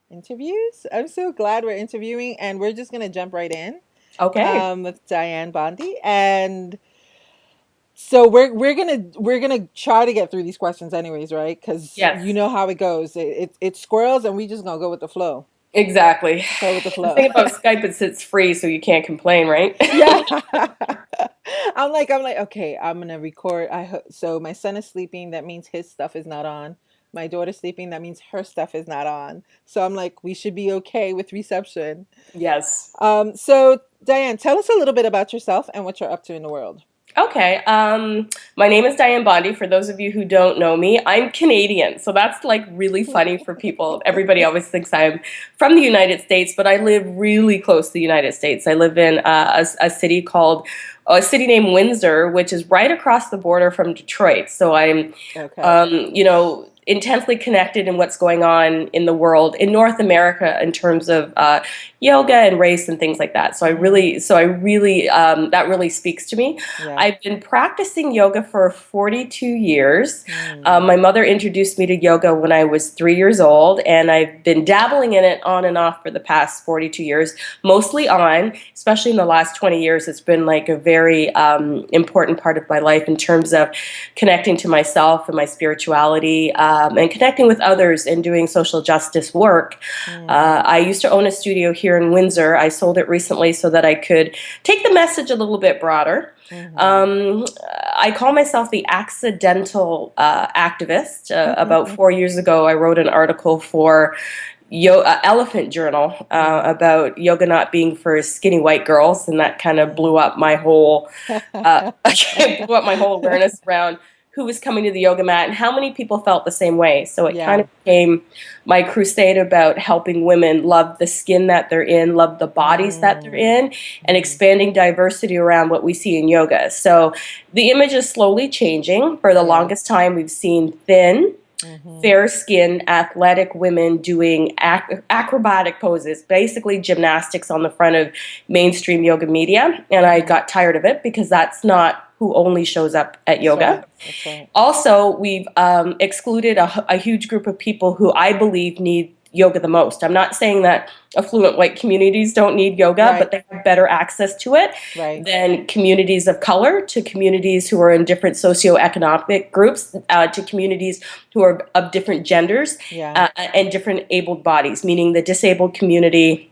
Interviews. I'm so glad we're interviewing, and we're just gonna jump right in Okay. with Dianne Bondy, and so we're gonna try to get through these questions, anyways, right? Because you Yes, know how it goes. It's squirrels, and we just gonna go with the flow. exactly. Go with the The flow. thing about Skype is it's free, so you can't complain, right? Yeah. I'm like, okay, I'm gonna record. So my son is sleeping. That means his stuff is not on. My daughter's sleeping. That means her stuff is not on. So I'm like, we should be okay with reception. Yes. So Diane, tell us a little bit about yourself and what you're up to in the world. Okay. My name is Dianne Bondy. For those of you who don't know me, I'm Canadian, so that's like really funny for people. Everybody always thinks I'm from the United States, but I live really close to the United States. I live in a city called a city named Windsor, which is right across the border from Detroit. So I'm Okay. intensely connected in what's going on in the world in North America in terms of yoga and race and things like that. Hmm. That really speaks to me. Yeah. I've been practicing yoga for 42 years. Hmm. My mother introduced me to yoga when I was 3 years old, and I've been dabbling in it on and off for the past 42 years, mostly on, especially in the last 20 years. It's been like a very important part of my life in terms of connecting to myself and my spirituality, and connecting with others and doing social justice work. Hmm. I used to own a studio here in Windsor. I sold it recently so that I could take the message a little bit broader. Hmm. Um, I call myself the accidental activist. About 4 years ago, I wrote an article for Elephant Journal about yoga not being for skinny white girls, and that kind of blew up my whole blew up my whole awareness around who was coming to the yoga mat and how many people felt the same way. So it kind Yeah. of became my crusade about helping women love the skin that they're in, love the bodies that they're Mm. in, and Hmm. expanding diversity around what we see in yoga. So the image is slowly changing. For the Yeah. longest time, we've seen thin, Hmm. fair skinned, athletic women doing acrobatic poses, basically gymnastics on the front of mainstream yoga media. And I Hmm. got tired of it because that's not who only shows up at That's yoga. right. That's right. Also, we've excluded a huge group of people who I believe need yoga the most. I'm not saying that affluent white communities don't need yoga, Right. but they have better access to it Right. than communities of color, to communities who are in different socioeconomic groups, to communities who are of different genders, Yeah. and different abled bodies, meaning the disabled community.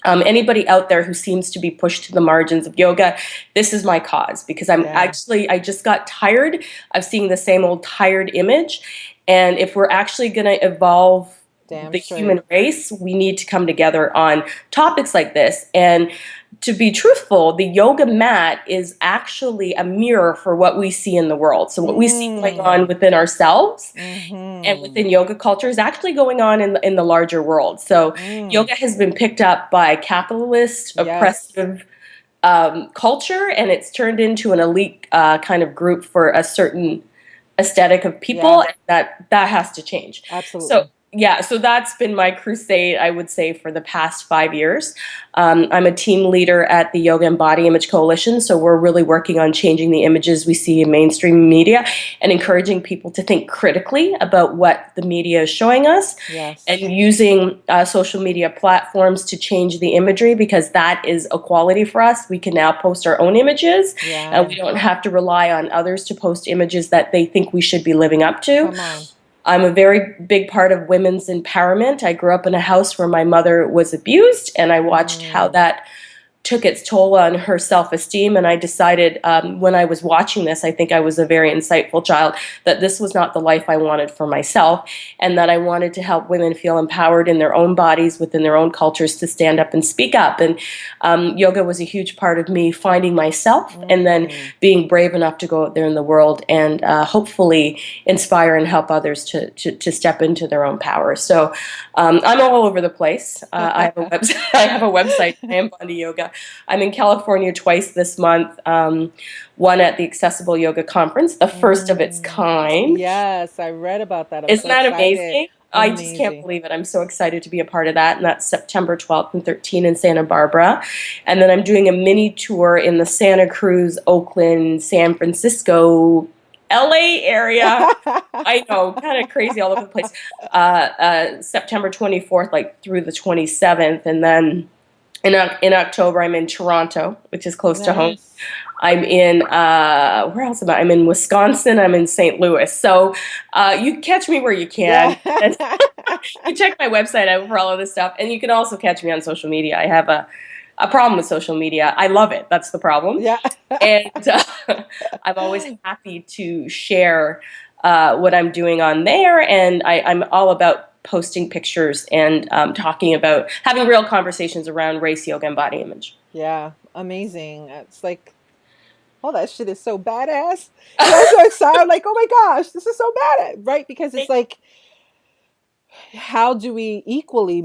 Anybody out there who seems to be pushed to the margins of yoga, this is my cause, because Yeah. I just got tired of seeing the same old tired image. And if we're actually going to evolve Damn the human straight. race, we need to come together on topics like this. And to be truthful, the yoga mat is actually a mirror for what we see in the world. So, what we see going on Mm. within ourselves and Mm-hmm. within yoga culture is actually going on in the larger world. So Mm. yoga has been picked up by capitalist, Yes. oppressive culture, and it's turned into an elite kind of group for a certain aesthetic of people, Yeah. and that has to change. So Absolutely. yeah, so that's been my crusade, I would say, for the past 5 years. I'm a team leader at the Yoga and Body Image Coalition, so we're really working on changing the images we see in mainstream media and encouraging people to think critically about what the media is showing us, and Yes. using social media platforms to change the imagery, because that is equality for us. We can now post our own images, and Yeah. we don't have to rely on others to post images that they think we should be living up to. Come on. I'm a very big part of women's empowerment. I grew up in a house where my mother was abused, and I watched how Mm. that took its toll on her self-esteem. And I decided, when I was watching this, I think I was a very insightful child, that this was not the life I wanted for myself, and that I wanted to help women feel empowered in their own bodies, within their own cultures, to stand up and speak up. And yoga was a huge part of me finding myself, and then Mm. being brave enough to go out there in the world and hopefully inspire and help others to step into their own power. So I'm all over the place. I have a website. I have a website, Dianne Bondy Yoga. I'm in California twice this month. One at the Accessible Yoga Conference, the first of its Mm. kind. Yes, I read about that. I'm Isn't so that excited. amazing? I just can't Amazing. believe it. I'm so excited to be a part of that. And that's September 12th and 13th in Santa Barbara. And then I'm doing a mini tour in the Santa Cruz, Oakland, San Francisco LA area. I know, kind of crazy all over the place. September 24th, like through the 27th. And then in October, I'm in Toronto, which is close to home. Nice. I'm in, where else am I? I'm in Wisconsin. I'm in St. Louis. So you catch me where you Yeah. can. And you check my website out for all of this stuff. And you can also catch me on social media. I have a problem with social media. I love it. That's the problem. Yeah. And I'm always happy to share what I'm doing on there. And I'm all about posting pictures and talking about having real conversations around race, yoga, and body image. Yeah. Amazing. It's like, oh, that shit is so badass. I'm so excited. I'm like, oh my gosh, this is so badass, right? Because it's like, how do we equally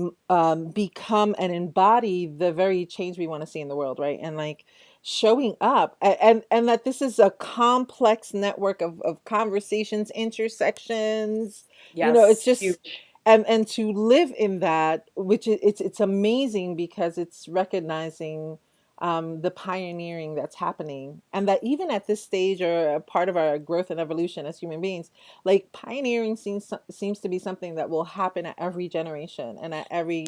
become and embody the very change we want to see in the world, right? And like showing up, and that this is a complex network of conversations, intersections. It's Yes, just, huge. and to live in that, which it's amazing because it's recognizing the pioneering that's happening, and that even at this stage or a part of our growth and evolution as human beings, like pioneering seems to be something that will happen at every generation and at every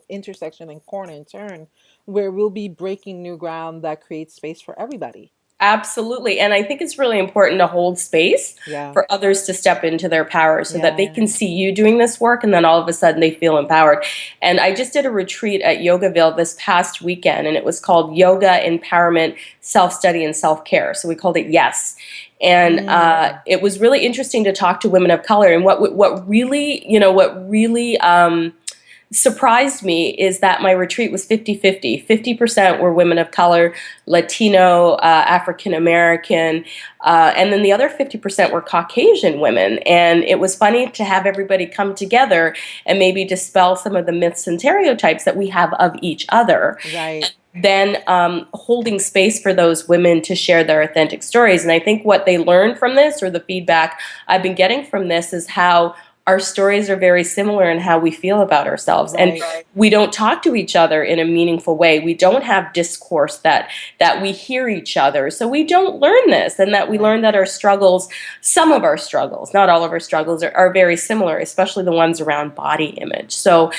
intersection and corner and turn, where we'll be breaking new ground that creates space for everybody. Absolutely. And I think it's really important to hold space Yeah. for others to step into their power so that they Yeah. can see you doing this work and then all of a sudden they feel empowered. And I just did a retreat at Yogaville this past weekend and it was called Yoga, Empowerment, Self-Study, and Self-Care. So we called it YES. And Mm. it was really interesting to talk to women of color. And what really, what really surprised me is that my retreat was 50-50. 50% were women of color, Latino, African American, and then the other 50% were Caucasian women. And it was funny to have everybody come together and maybe dispel some of the myths and stereotypes that we have of each other. Right. Then holding space for those women to share their authentic stories. And I think what they learned from this, or the feedback I've been getting from this, is how our stories are very similar in how we feel about ourselves, and Right. we don't talk to each other in a meaningful way. We don't have discourse that we hear each other, so we don't learn this, and that we Right. learn that our struggles, some of our struggles, not all of our struggles, are very similar, especially the ones around body image. So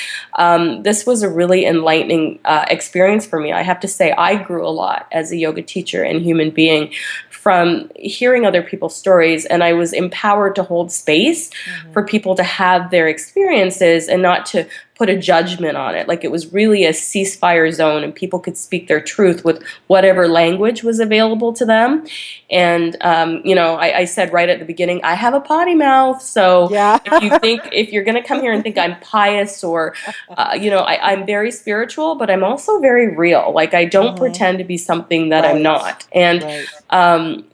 this was a really enlightening experience for me. I have to say I grew a lot as a yoga teacher and human being from hearing other people's stories, and I was empowered to hold space Hmm. for people to have their experiences and not to put a judgment on it. Like, it was really a ceasefire zone and people could speak their truth with whatever language was available to them. And I said right at the beginning, I have a potty mouth, so Yeah. if you're going to come here and think I'm pious or I'm very spiritual, but I'm also very real. Like, I don't Hmm. pretend to be something that I'm Right. not. And Right.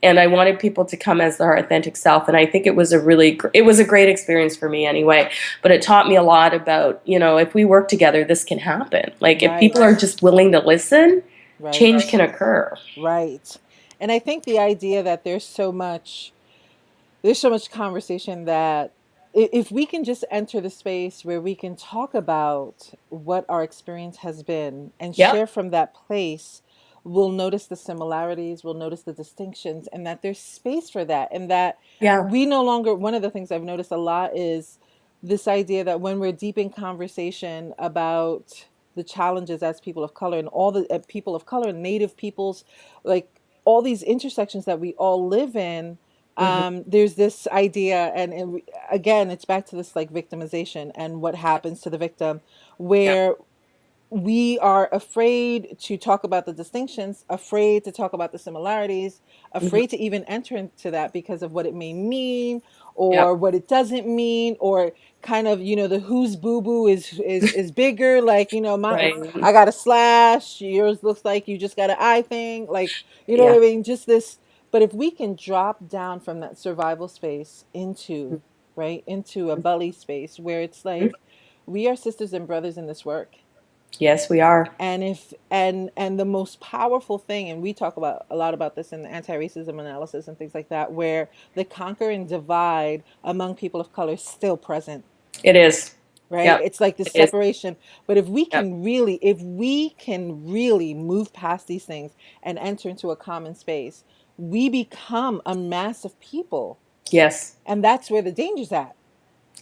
and I wanted people to come as their authentic self. And I think it was it was a great experience for me anyway. But it taught me a lot about, if we work together, this can happen. Like, if people are Right. just willing to listen, Right. change can occur. Right. And I think the idea that there's so much conversation that if we can just enter the space where we can talk about what our experience has been and Yep. share from that place, we'll notice the similarities, we'll notice the distinctions, and that there's space for that. And that Yeah. we no longer, one of the things I've noticed a lot is this idea that when we're deep in conversation about the challenges as people of color and all the people of color, native peoples, like all these intersections that we all live in, Hmm. there's this idea, and again, it's back to this like victimization and what happens to the victim, Yep. where we are afraid to talk about the distinctions, afraid to talk about the similarities, Hmm. afraid to even enter into that because of what it may mean Yep. or what it doesn't mean, or kind of, the whose boo boo is bigger, like, my, Right. I got a slash, yours looks like you just got an eye thing, like, you know what Yeah. I mean? Just this. But if we can drop down from that survival space into, right, into a belly space where it's Mhm. like we are sisters and brothers in this work. Yes, we are. And if and the most powerful thing, and we talk about a lot about this in the anti-racism analysis and things like that, where the conquer and divide among people of color is still present, It is. right? Yep. It's like the It is. separation. But Yep. if we can really move past these things and enter into a common space, we become a mass of people. Yes. And that's where the danger's at, right?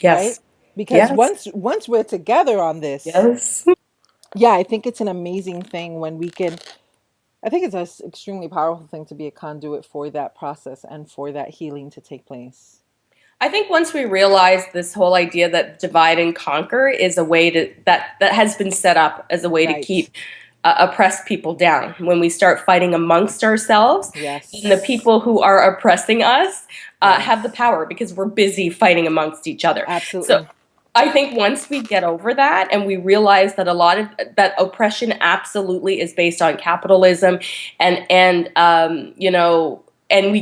Yes. Because Yes. once we're together on this, Yes. yeah, I think it's an amazing thing when we can. I think it's an extremely powerful thing to be a conduit for that process and for that healing to take place. I think once we realize this whole idea that divide and conquer is a way to that has been set up as a way to Right. keep oppressed people down. When we start fighting amongst ourselves, and the Yes. people who are oppressing us have the Yes. power because we're busy fighting amongst each other. So Absolutely. I think once we get over that and we realize that a lot of that oppression absolutely is based on capitalism, and you know, and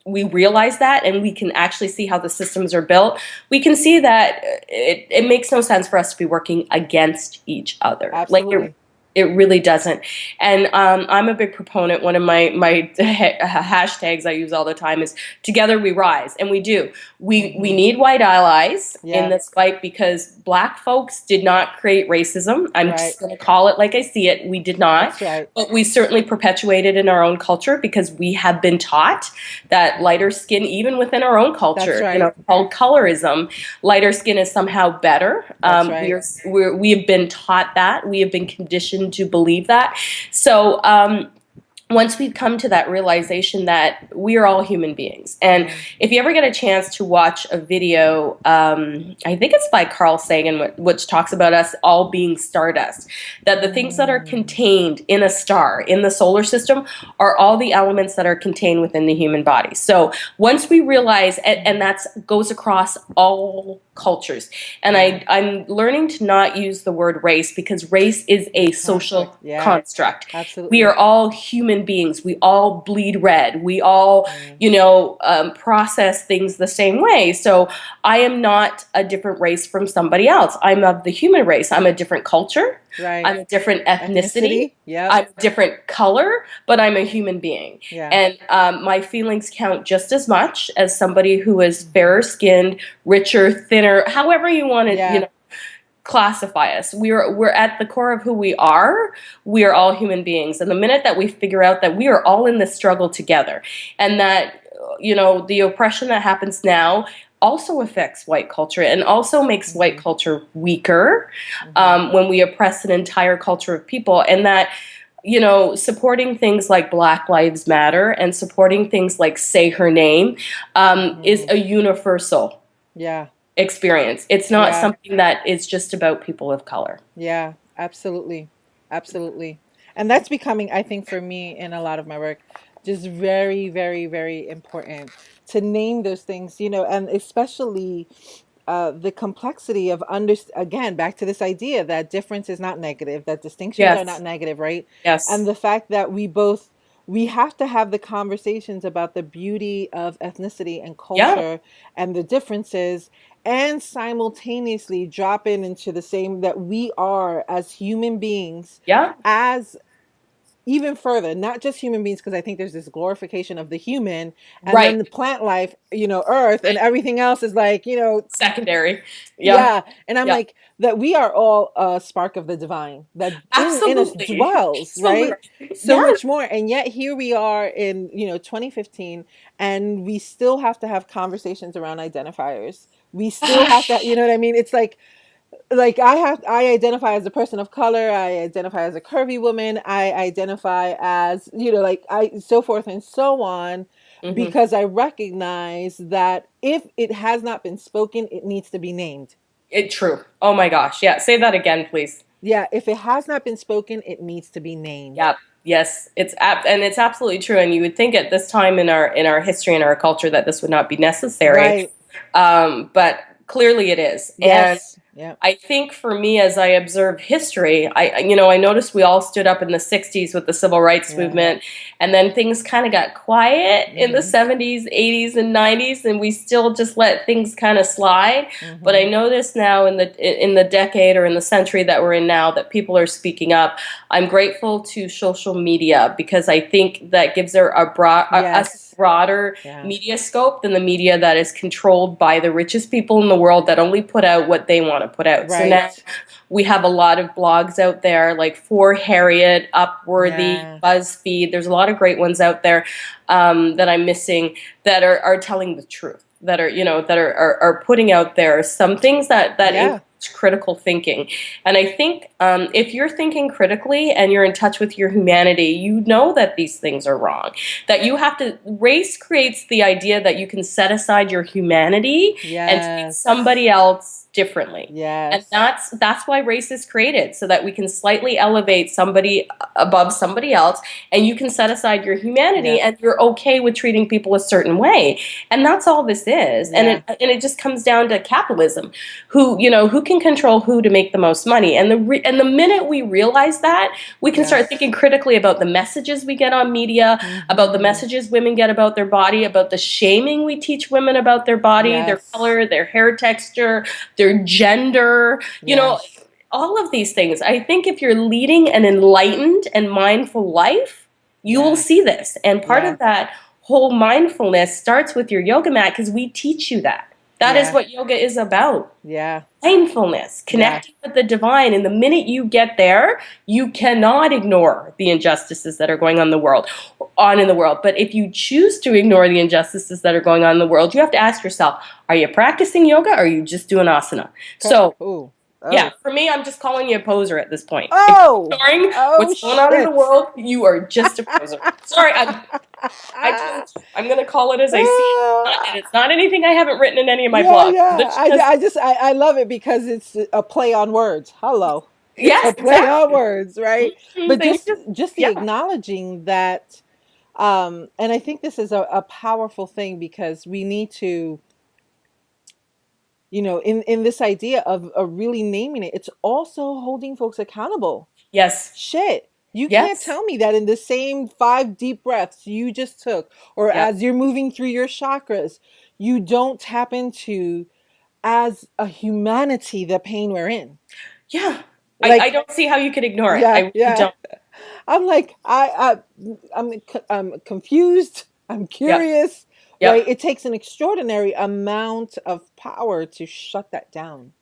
we realize that, and we can actually see how the systems are built. We can see that it makes no sense for us to be working against each other. Like Absolutely. it really doesn't. And I'm a big proponent. One of my hashtags I use all the time is "Together we rise," and we do. We Hmm. need white allies in Yeah. this fight because Black folks did not create racism. I'm Right. just going to call it like I see it. We did not, That's right. but we certainly perpetuated in our own culture because we have been taught that lighter skin, even within our own That's culture, right. called colorism, lighter skin is somehow better. That's right. We have been taught that. We have been conditioned to believe that. So once we come to that realization that we are all human beings, and Yeah. if you ever get a chance to watch a video, I think it's by Carl Sagan, which talks about us all being stardust, that the things that are Mm. contained in a star, in the solar system, are all the elements that are contained within the human body. So once we realize, and that goes across all cultures, and Yeah. I'm learning to not use the word race because race is a social Construct. Yeah. construct. We Absolutely. are all human beings. We all bleed red. We all, Yeah. process things the same way. So I am not a different race from somebody else. I'm of the human race. I'm a different culture. Right. I'm a different ethnicity. Ethnicity. Yep. I'm a different color, but I'm a human being. Yeah. And my feelings count just as much as somebody who is Hmm. fairer skinned, richer, thinner, however you want to, Yeah. classify us. We're at the core of who we are. We are all human beings. And the minute that we figure out that we are all in this struggle together, and that the oppression that happens now also affects white culture and also makes white Hmm. culture weaker, Hmm. when we oppress an entire culture of people, and that supporting things like Black Lives Matter and supporting things like Say Her Name is Hmm. a universal Yeah. experience. It's not Yeah. something that is just about people of color. Yeah. Absolutely. Absolutely. And that's becoming, I think, for me in a lot of my work, just very, very, very important to name those things, and especially the complexity of again, back to this idea that difference is not negative, that distinctions are not Yes. negative, right? And Yes. the fact that we have to have the conversations about the beauty of ethnicity and Yeah. culture and the differences, and simultaneously drop into the same that we are as human beings, Yeah. as even further, not just human beings, because I think there's this glorification of the human, and then Right. the plant life, earth, and everything else is like, Secondary. Yeah. yeah. And I'm Yeah. like, that we are all a spark of the divine that in us Absolutely. dwells, right? Absolutely. So Yes. much more. And yet here we are in, 2015, and we still have to have conversations around identifiers. We still have to, you know what I mean? It's like I identify as a person of color, I identify as a curvy woman, I identify as, like I so forth and so on, Hmm. because I recognize that if it has not been spoken, it needs to be named. True. Oh my gosh. Yeah. Say that again, please. Yeah, if it has not been spoken, it needs to be named. Yeah. Yes. And it's absolutely true. And you would think at this time in our history and our culture that this would not be necessary, Right. but clearly it is. And Yes. Yeah. I think for me, as I observe history, I noticed we all stood up in the '60s with the civil rights Yeah. movement, and then things kind of got quiet in the Hmm. '70s, '80s, and '90s, and we still just let things kind of slide. But I Hmm. notice now in the decade or in the century that we're in now that people are speaking up. I'm grateful to social media because I think that gives her a broad, us Yes. broader Yeah. media scope than the media that is controlled by the richest people in the world that only put out what they want to put out. So now Right. we have a lot of blogs out there like For Harriet, Upworthy, Yeah. BuzzFeed. There's a lot of great ones out there that I'm missing that are telling the truth, that are, that are putting out there some things that Yeah. encourage critical thinking. And I think if you're thinking critically and you're in touch with your humanity, you know that these things are wrong. That you have to, race creates the idea that you can set aside your humanity and treat somebody Yes. else differently. And Yes. that's why race is created, so that we can slightly elevate somebody above somebody else, and you can set aside your humanity Yeah. and you're okay with treating people a certain way. And that's all this is. Yeah. And it just comes down to capitalism. Who can control who to make the most money. And the minute we realize that, we can start Yes. thinking critically about the messages we get on media, about the Mm-hmm. messages women get about their body, about the shaming we teach women about their body, their Yes. color, their hair texture, their gender, Yes. all of these things. I think if you're leading an enlightened and mindful life, you will Yeah. see this. And part Yeah. of that whole mindfulness starts with your yoga mat, because we teach you that. That is Yeah. what yoga is about. Yeah. Mindfulness, Yeah. connecting with the divine. And the minute you get there, you cannot ignore the injustices that are going on in the world. But if you choose to ignore the injustices that are going on in the world, you have to ask yourself, are you practicing yoga, or are you just doing asana? So Oh. yeah, Oh. for me, I'm just calling you a poser at this point. If Oh. you're ignoring Oh what's going on in the shit. world, you are just a poser. Sorry, I told you. I'm going to call it as I see it. And it's not anything I haven't written in any of my Yeah, blogs. yeah. It's just, I love it because it's a play on words. Hello. It's a yes, play on exactly. words, right? Mhm. But Then you just the yeah. acknowledging that and I think this is a powerful thing because we need to, in this idea of really naming it, it's also holding folks accountable. Yes. Shit. You can't Yes. tell me that in the same 5 deep breaths you just took, or Yep. as you're moving through your chakras, you don't tap into as a humanity the pain we're in. Yeah. I Like, don't see how you could ignore it. I yeah, really yeah. don't. I'm like, I'm confused. I'm Yep. curious. Right? Yep. It takes an extraordinary amount of power to shut that down.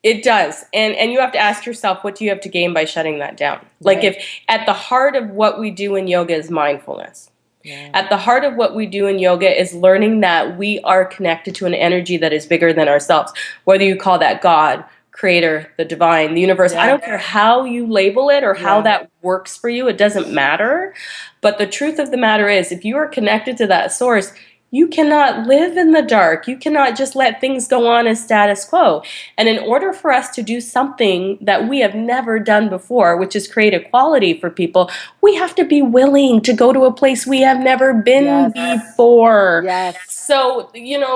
It does. And you have to ask yourself, what do you have to gain by shutting that down? Like, Right. if at the heart of what we do in yoga is mindfulness. Yeah. At the heart of what we do in yoga is learning that we are connected to an energy that is bigger than ourselves. Whether you call that God, creator, the divine, the universe, I Yeah. don't care how you label it or how Yeah. that works for you, it doesn't matter. But the truth of the matter is, if you are connected to that source, you cannot live in the dark. You cannot just let things go on as status quo. And in order for us to do something that we have never done before, which is create equality for people, we have to be willing to go to a place we have never been Yes. before. Yes. So,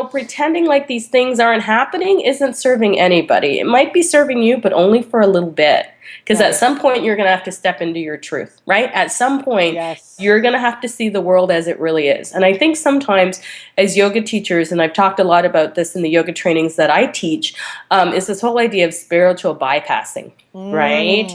pretending like these things aren't happening isn't serving anybody. It might be serving you, but only for a little bit. Because at Right. some point, you're going to have to step into your truth, right? At some point, Yes. you're going to have to see the world as it really is. And I think sometimes as yoga teachers, and I've talked a lot about this in the yoga trainings that I teach, is this whole idea of spiritual bypassing, right?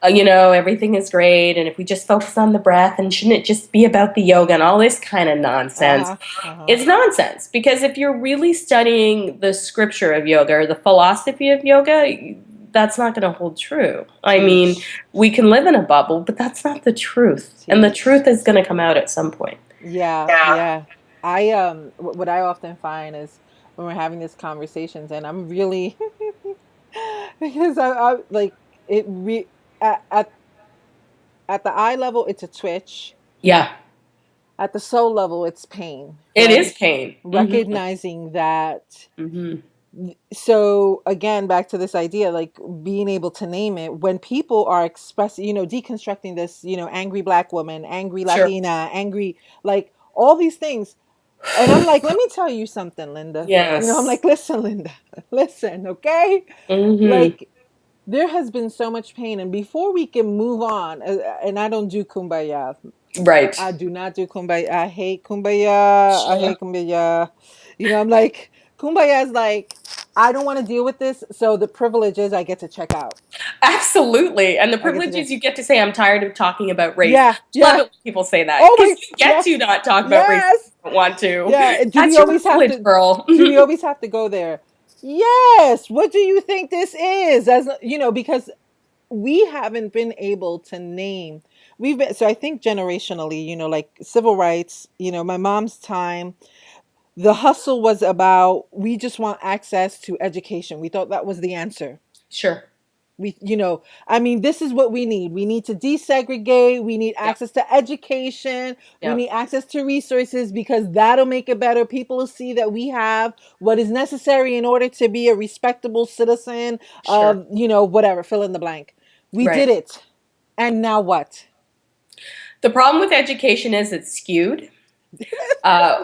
Mm. Everything is great, and if we just focus on the breath, and shouldn't it just be about the yoga and all this kind of nonsense? Uh-huh. Uh-huh. It's nonsense, because if you're really studying the scripture of yoga or the philosophy of yoga, that's not going to hold true. I mean, Teach. we can live in a bubble, but that's not the truth. And the Teach. truth is going to come out at some point. Yeah, yeah. What I often find is when we're having these conversations, and I'm really because I like it at the eye level, it's a twitch. Yeah, At the soul level, it's pain, it is right? pain. Recognizing that. Hmm. So again, back to this idea, like being able to name it when people are expressing, deconstructing this, angry black woman, angry Sure. Latina, angry, like all these things. And I'm like, let me tell you something, Linda. I'm Yes. like, listen, Linda, listen, okay? Hmm. Like, there has been so much pain. And before we can move on, and I don't do kumbaya. Right. I do not do kumbaya. I hate kumbaya. I Sure. hate kumbaya. I'm like, kumbaya is like, I don't want to deal with this. So the privilege is I get to check out. Absolutely. And the I get privilege to check. is you get to say, I'm tired of talking about race. Yeah, Love yeah. it when people say that, Oh because my, you get yeah, to not talk about race. yes. want to. Yeah. Do we That's your always have privilege, to? girl. Do we always have to go there? Yes. What do you think this is? As you know, because we haven't been able to name. We've been so I think generationally, like civil rights. My mom's time. The hustle was about we just want access to education. We thought that was the answer. Sure. I mean, this is what we need. We need to desegregate. We need Yeah. access to education. We Yeah. need access to resources because that'll make it better. People will see that we have what is necessary in order to be a respectable citizen Sure. of, whatever, fill in the blank. We did Right. it. And now what? The problem with education is it's skewed.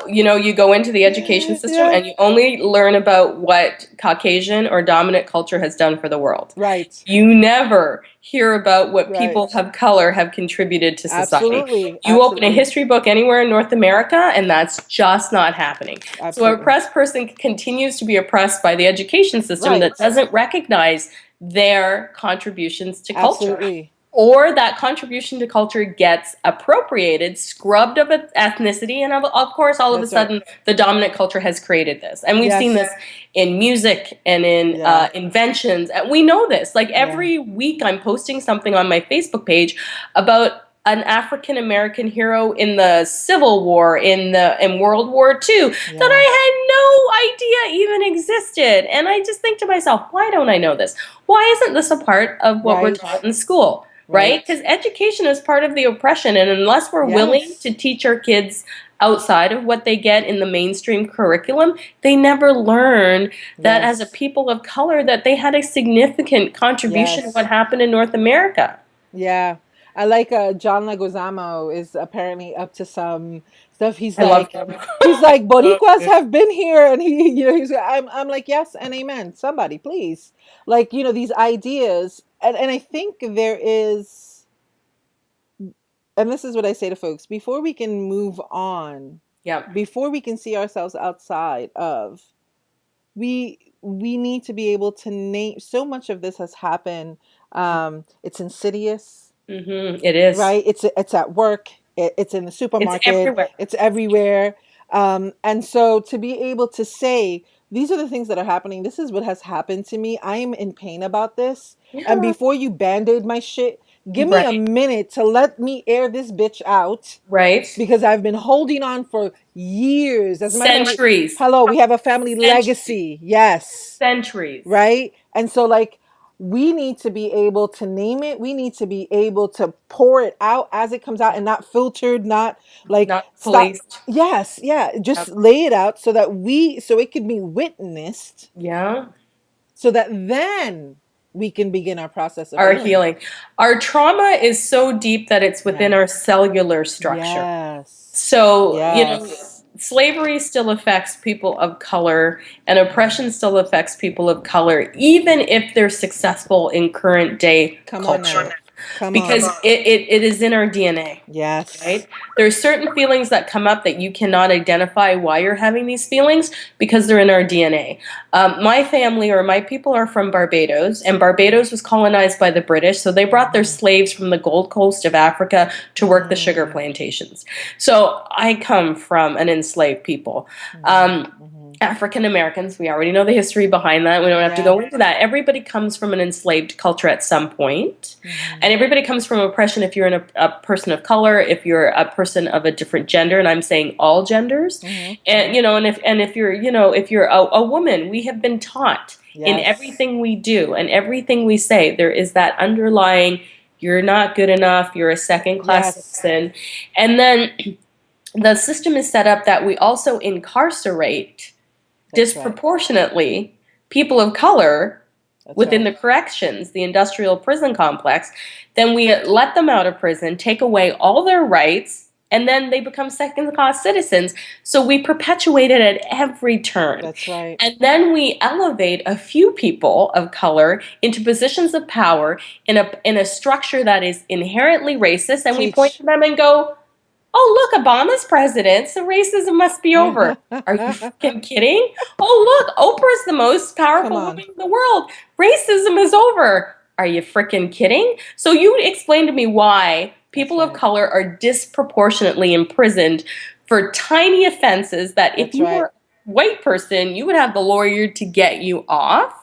You go into the education system Yeah, and you only learn about what Caucasian or dominant culture has done for the world. right, You never hear about what people right. of color have contributed to society. Absolutely, You open a absolutely, history book anywhere in North America, and that's just not happening. So, a absolutely. oppressed person continues to be oppressed by the education system that Right, doesn't recognize their contributions to culture, absolutely. or that contribution to culture gets appropriated, scrubbed of ethnicity, and of course, all of a That's right. sudden, the dominant culture has created this. And we've seen this Yes. in music and in Yeah. inventions. And we know this. Like Yeah. every week, I'm posting something on my Facebook page about an African American hero in the Civil War, in World War II, that Yeah. I had no idea even existed. And I just think to myself, why don't I know this? Why isn't this a part of what we're Right. taught in school? Right? Right. Because education is part of the oppression. And unless we're willing Yes. to teach our kids outside of what they get in the mainstream curriculum, they never learn that as a Yes. people of color that they had a significant contribution to what Yes. happened in North America. Yeah. I like John Leguizamo is apparently up to some stuff. He's I love like them. he's like Boricuas have been here and I'm like yes and amen. Somebody please. Like, these ideas and I think there is, and this is what I say to folks, before we can move on, Yeah. before we can see ourselves outside of, we need to be able to name. So much of this has happened. It's insidious, It is. right? It's at work, it's in the It's supermarket, everywhere. it's everywhere. And so to be able to say these are the things that are happening, this is what has happened to me, I am in pain about this, and Yeah. before you band-aid my shit, give me a Right. minute to let me air this bitch out, Right. because I've been holding on for years. As a matter of fact, Centuries. hello, we have a family Centuries. legacy. Yes. Centuries. Right? And so, like, we need to be able to name it. We need to be able to pour it out as it comes out and not filtered, not like Not stop. policed. Yes. Yeah. Just Yep. lay it out so that so it can be witnessed, Yeah. so that then we can begin our process of Our healing. healing. Our trauma is so deep that it's within Yeah. our cellular structure. Yes. So, Yes. slavery still affects people of color, and oppression still affects people of color, even if they're successful in current day Come on culture. now. Come Because on. it is in our DNA. Yes. Right? There's certain feelings that come up that you cannot identify why you're having these feelings because they're in our DNA. My family or my people are from Barbados, and Barbados was colonized by the British, so they brought their slaves from the Gold Coast of Africa to work the sugar plantations. So I come from an enslaved people. African Americans, we already know the history behind that. We don't have to go into that. Everybody comes from an enslaved culture at some point. And everybody comes from oppression if you're a person of color, if you're a person of a different gender, and I'm saying all genders. And if you're, if you're a woman, we have been taught in Yes. everything we do and everything we say, there is that underlying, you're not good enough, you're a second-class Yes. citizen. And then the system is set up that we also incarcerate disproportionately people of color within the corrections, the industrial prison complex. Then we let them out of prison, take away all their rights, and then they become second-class citizens. So we perpetuate it at every turn. That's right. And then we elevate a few people of color into positions of power in a structure that is inherently racist, and we point to them and go, oh, look, Obama's president, so racism must be over. Are you fucking kidding? Oh, look, Oprah's the most powerful woman in the world. Racism is over. Are you freaking kidding? So you explain to me why people of color are disproportionately imprisoned for tiny offenses that if That's you right. were a white person, you would have the lawyer to get you off.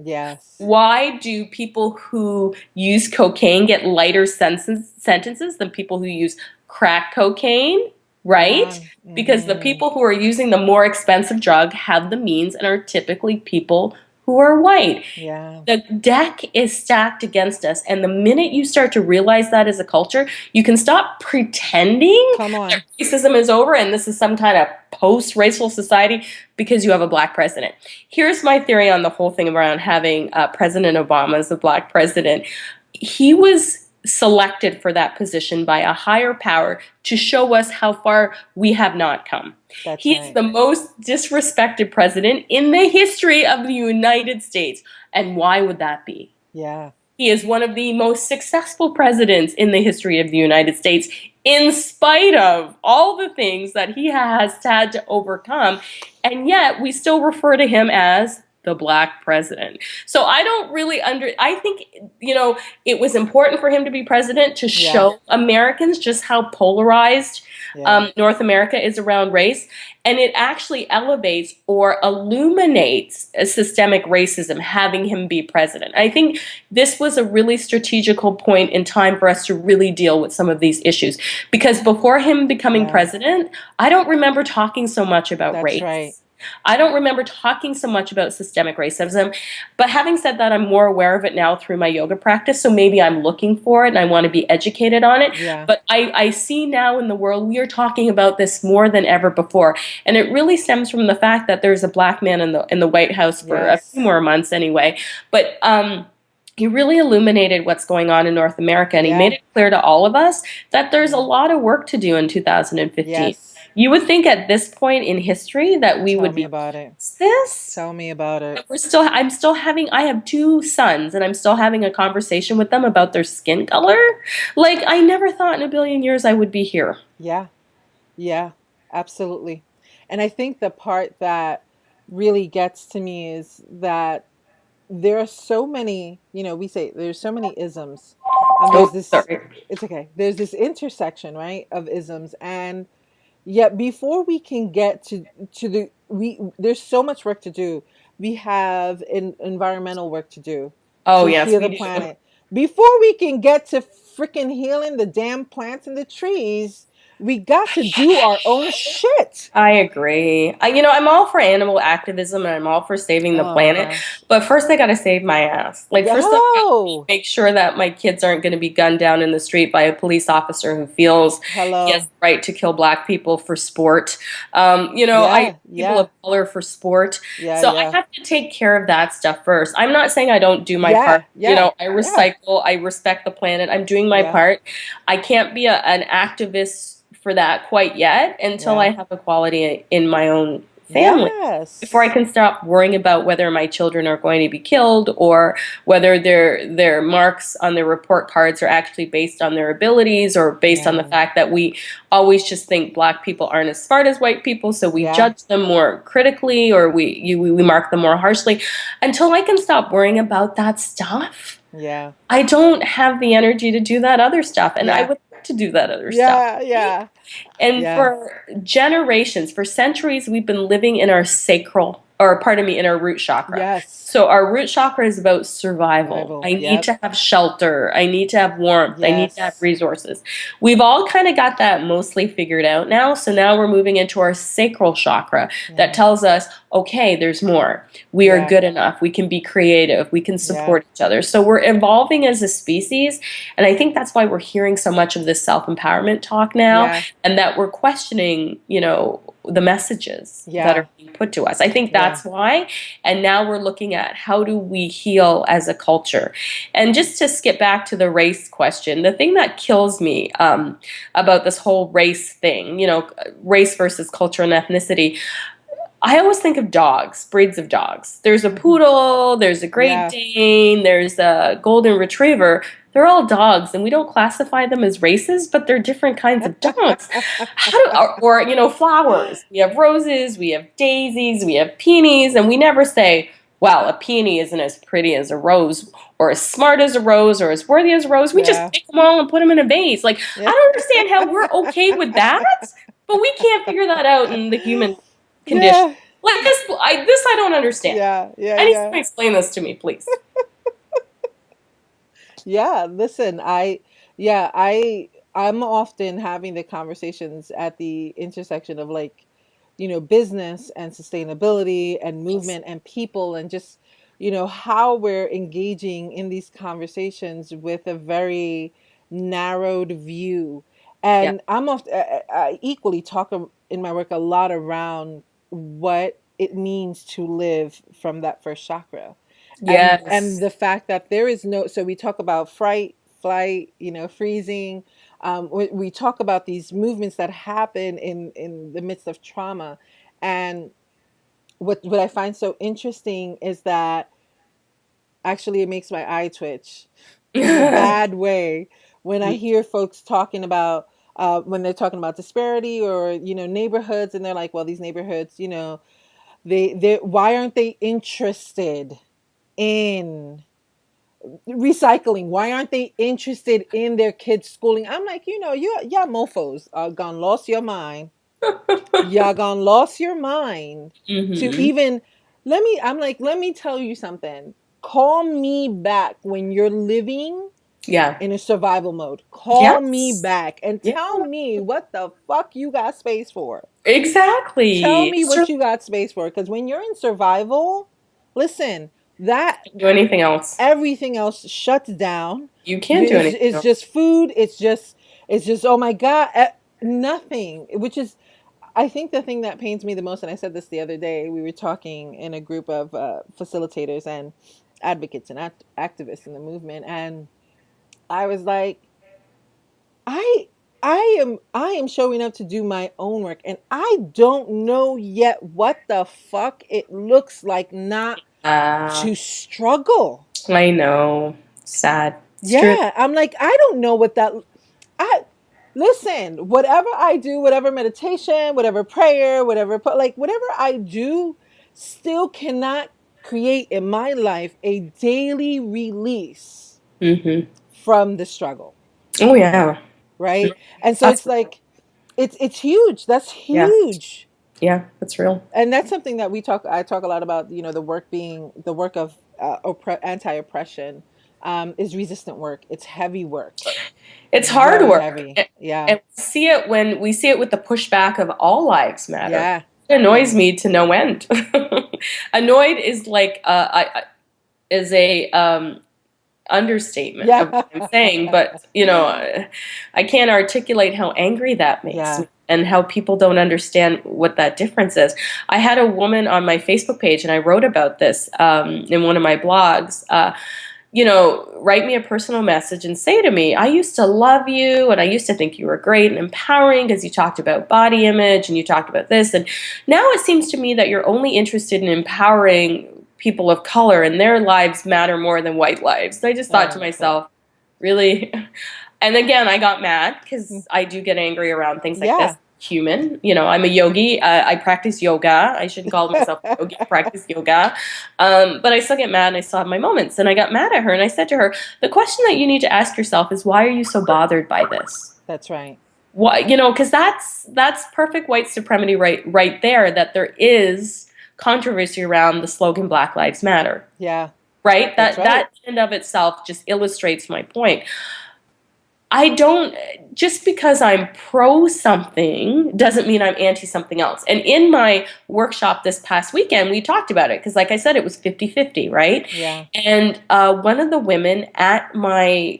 Yes. Why do people who use cocaine get lighter sentences than people who use crack cocaine? Right? Yeah. Because the Mm-hmm. people who are using the more expensive drug have the means and are typically people who are white. Yeah. The deck is stacked against us. And the minute you start to realize that as a culture, you can stop pretending Come that on. racism is over and this is some kind of post racial society because you have a black president. Here's my theory on the whole thing around having President Obama as a black president. He was selected for that position by a higher power to show us how far we have not come. That's He is right. the most disrespected president in the history of the United States. And why would that be? Yeah. He is one of the most successful presidents in the history of the United States, in spite of all the things that he has had to overcome. And yet, we still refer to him as the black president. So I don't really I think, it was important for him to be president to Yeah. show Americans just how polarized Yeah. North America is around race. And it actually elevates or illuminates a systemic racism, having him be president. I think this was a really strategical point in time for us to really deal with some of these issues. Because before him becoming Yeah. president, I don't remember talking so much about That's right. race. I don't remember talking so much about systemic racism. But having said that, I'm more aware of it now through my yoga practice. So maybe I'm looking for it and I want to be educated on it. Yeah. But I see now in the world, we are talking about this more than ever before. And it really stems from the fact that there's a black man in the White House for a few Yes. more months anyway. But he really illuminated what's going on in North America, and he made Yeah. it clear to all of us that there's a lot of work to do in 2015. Yes. You would think at this point in history that we Tell would me be about it. past this. Tell me about it. But I'm still having, I have two sons, and I'm still having a conversation with them about their skin color. Like, I never thought in a billion years I would be here. Yeah. Yeah. Absolutely. And I think the part that really gets to me is that there are so many, we say there's so many isms. There's Oh, this, sorry. it's okay. There's this intersection, right, of isms. And yet before we can get to there's so much work to do. We have environmental work to do Oh, to yes, heal we the do. planet. Before we can get to freaking healing the damn plants and the trees, we got to do our own shit. I agree. I'm all for animal activism and I'm all for saving the Oh my planet. gosh. But first, I got to save my ass. Like, first, I got to Hello. make sure that my kids aren't going to be gunned down in the street by a police officer who feels he has Hello. the right to kill black people for sport. Yeah, People yeah, of color for sport. yeah, So I yeah, have to take care of that stuff first. I'm not saying I don't do my part. yeah, yeah, I yeah, recycle. I respect the planet. I'm doing my yeah, part. I can't be an activist for that quite yet until I yeah. have equality in my own family. Before I Yes. can stop worrying about whether my children are going to be killed or whether their marks on their report cards are actually based on their abilities or based on the Yeah, fact that we always just think black people aren't as smart as white people, so we yeah, judge them more critically or we mark them more harshly. Until I can stop worrying about that stuff, yeah, I don't have the energy to do that other stuff, and I yeah, would like to do that other stuff. yeah, yeah, And yeah. for generations, for centuries, we've been living in our sacral, or pardon me, in our root chakra. Yes. So our root chakra is about survival. Survival. I need Yep. to have shelter. I need to have warmth. I need to have Yes. resources. We've all kind of got that mostly figured out now. So now we're moving into our sacral chakra that Yeah. tells us, okay, there's more. We are Yeah. good enough. We can be creative. We can Yeah. support each other. So we're evolving as a species. And I think that's why we're hearing so much of this self-empowerment talk now Yeah. and that we're questioning, the messages that Yeah. are being put to us. I think Yeah. that's why. And now we're looking at how do we heal as a culture. And just to skip back to the race question, the thing that kills me about this whole race thing, race versus culture and ethnicity, I always think of dogs, breeds of dogs. There's a Mhm. poodle, there's a Great Yeah. Dane, there's a golden retriever. They're all dogs, and we don't classify them as races, but they're different kinds of dogs. Flowers. We have roses, we have daisies, we have peonies, and we never say, well, a peony isn't as pretty as a rose, or as smart as a rose, or as worthy as a rose. We just Yeah. pick them all and put them in a vase. Like, I Yeah. don't understand how we're okay with that. But we can't figure that out in the human condition. Yeah, Like this I don't understand. yeah, yeah, I need yeah. someone to explain this to me, please. Yeah, listen, yeah, I'm often having the conversations at the intersection of like, business and sustainability and Yes. movement and people and just, how we're engaging in these conversations with a very narrowed view. Yeah. And I equally talk in my work a lot around what it means to live from that first chakra, and Yes. the fact that there is no, so we talk about fright, flight, freezing. We talk about these movements that happen in the midst of trauma. And what I find so interesting is that actually it makes my eye twitch in a bad way when I hear folks talking about when they're talking about disparity or neighborhoods, and they're like, well, these neighborhoods, they why aren't they interested in recycling? Why aren't they interested in their kids' schooling? I'm like, y'all mofos are gone lost your mind. Y'all gone lost your mind to Hmm. even I'm like, let me tell you something. Call me back when you're living Yeah. in a survival mode. Call me Yes. back and Yeah. tell me what the fuck you got space for. Tell Exactly. me It's true. what you got space for. Because when you're in survival, listen, that Do anything else. everything else shuts down. You can't do anything It's else. just food. It's just oh my god, nothing. Which is, I think, the thing that pains me the most. And I said this the other day. We were talking in a group of facilitators and advocates and activists in the movement, and I was like, I. I am showing up to do my own work, and I don't know yet what the fuck it looks like not Uh, to struggle. I know. Sad. It's true. Yeah, I'm like, I don't know what that. I listen. Whatever I do, whatever meditation, whatever prayer, whatever I do, still cannot create in my life a daily release Hmm. from the struggle, Oh yeah. right? And so That's it's like it's huge. That's yeah. huge. Yeah. That's real. And that's something that I talk a lot about, the work of anti-oppression, is resistant work. It's heavy work. It's It's hard very work. heavy. Yeah. And we see it with the pushback of all lives matter. Yeah. It annoys Yeah. me to no end. Annoyed is like is a understatement of Yeah. what I'm saying, but I can't articulate how angry that makes Yeah. me and how people don't understand what that difference is. I had a woman on my Facebook page, and I wrote about this in one of my blogs. Write me a personal message and say to me, I used to love you and I used to think you were great and empowering because you talked about body image and you talked about this. And now it seems to me that you're only interested in empowering people of color and their lives matter more than white lives. So I just thought to Oh boy. myself, really? And again, I got mad because I do get angry around things like this. Yeah. Human, I'm a yogi. I practice yoga. I shouldn't call myself a yogi. I practice yoga, but I still get mad, and I still have my moments. And I got mad at her, and I said to her, "The question that you need to ask yourself is why are you so bothered by this? That's right. Why, because that's perfect white supremacy right there. That there is controversy around the slogan Black Lives Matter, Yeah. right? That's That right. in and of itself just illustrates my point. I don't, just because I'm pro something doesn't mean I'm anti something else. And in my workshop this past weekend, we talked about it because, like I said, it was 50-50, right? Yeah. And one of the women at my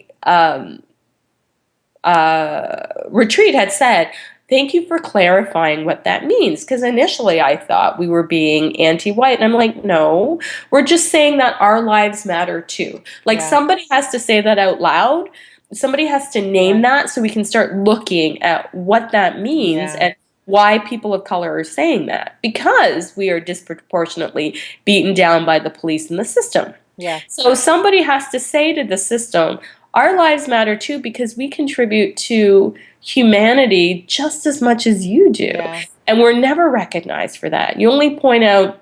retreat had said, "Thank you for clarifying what that means." Because initially I thought we were being anti white. And I'm like, no, we're just saying that our lives matter too. Like Yeah. somebody has to say that out loud. Somebody has to name Yeah. that so we can start looking at what that means Yeah. and why people of color are saying that. Because we are disproportionately beaten down by the police and the system. Yeah. So somebody has to say to the system, our lives matter too because we contribute to humanity just as much as you do. Yeah. And we're never recognized for that. You only point out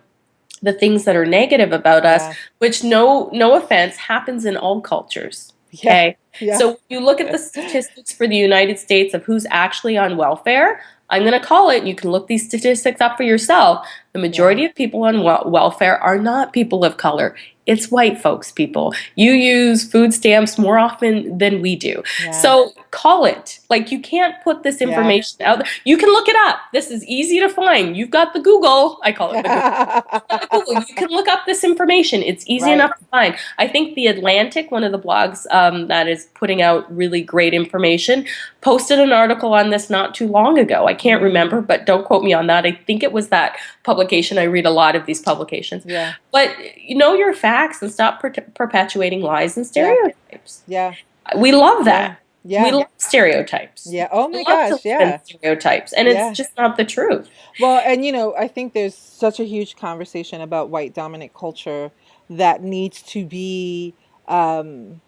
the things that are negative about us, Yeah. which no offense happens in all cultures. Yeah. Okay. Yeah. So you look at the statistics for the United States of who's actually on welfare, I'm going to call it, you can look these statistics up for yourself. The Yeah. majority of people on welfare are not people of color. It's white folks, people. You use food stamps more often than we do. Yeah. So call it. Like, you can't put this Yeah. information out there. You can look it up. This is easy to find. You've got the Google. I call it the Google. Google. You can look up this information. It's easy Right. enough to find. I think The Atlantic, one of the blogs that is putting out really great information, posted an article on this not too long ago. I can't remember, but don't quote me on that. I think it was that publication. I read a lot of these publications. Yeah. But you know your facts and stop perpetuating lies and Yeah. stereotypes. Yeah. We love that. Yeah. We love stereotypes. Yeah. Oh We my love to gosh. live in Yeah. stereotypes, and it's Yeah. just not the truth. Well, and I think there's such a huge conversation about white dominant culture that needs to be um,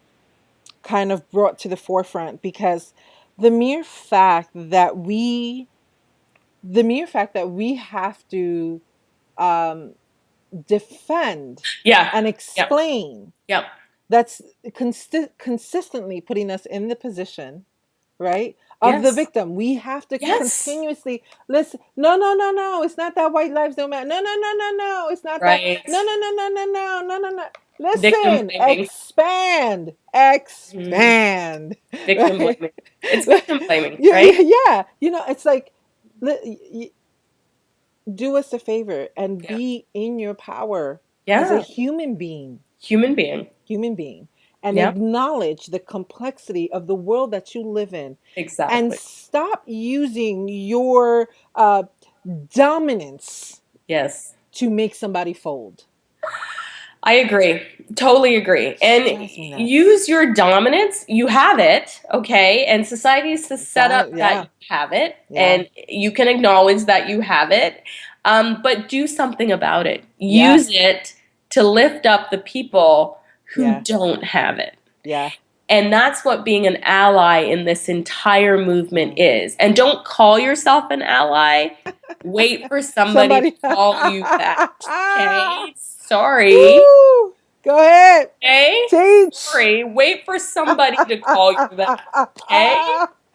kind of brought to the forefront, because the mere fact that we, the mere fact that we have to um, defend Yeah. and Yep. explain, Yep. that's consistently putting us in the position, right, of the Yes. victim. We have to Yes. continuously listen. No, no, no, no. It's not that white lives don't matter. No, no, no, no, no. It's not that. Right. No, no, no, no, no, no, no, no, no. Victim Listen, blaming. expand, Mhm. expand. Victim Right? blaming. It's victim blaming, Yeah, right? yeah, yeah. It's like, do us a favor and Yeah. be in your power as a Yeah. human being, Human being. and Yep. acknowledge the complexity of the world that you live in, and Exactly. stop using your dominance Yes. to make somebody fold. I agree. Totally agree. And Drives me nuts. use your dominance. You have it, okay? And society is set up that Yeah. you have it, Yeah. and you can acknowledge that you have it, but do something about it. Yeah. Use it to lift up the people who Yeah. don't have it. Yeah. And that's what being an ally in this entire movement is. And don't call yourself an ally. Wait for somebody to call you back. Okay? Sorry. Woo! Go ahead. Okay? Teach. Sorry. Wait for somebody to call you back. Okay?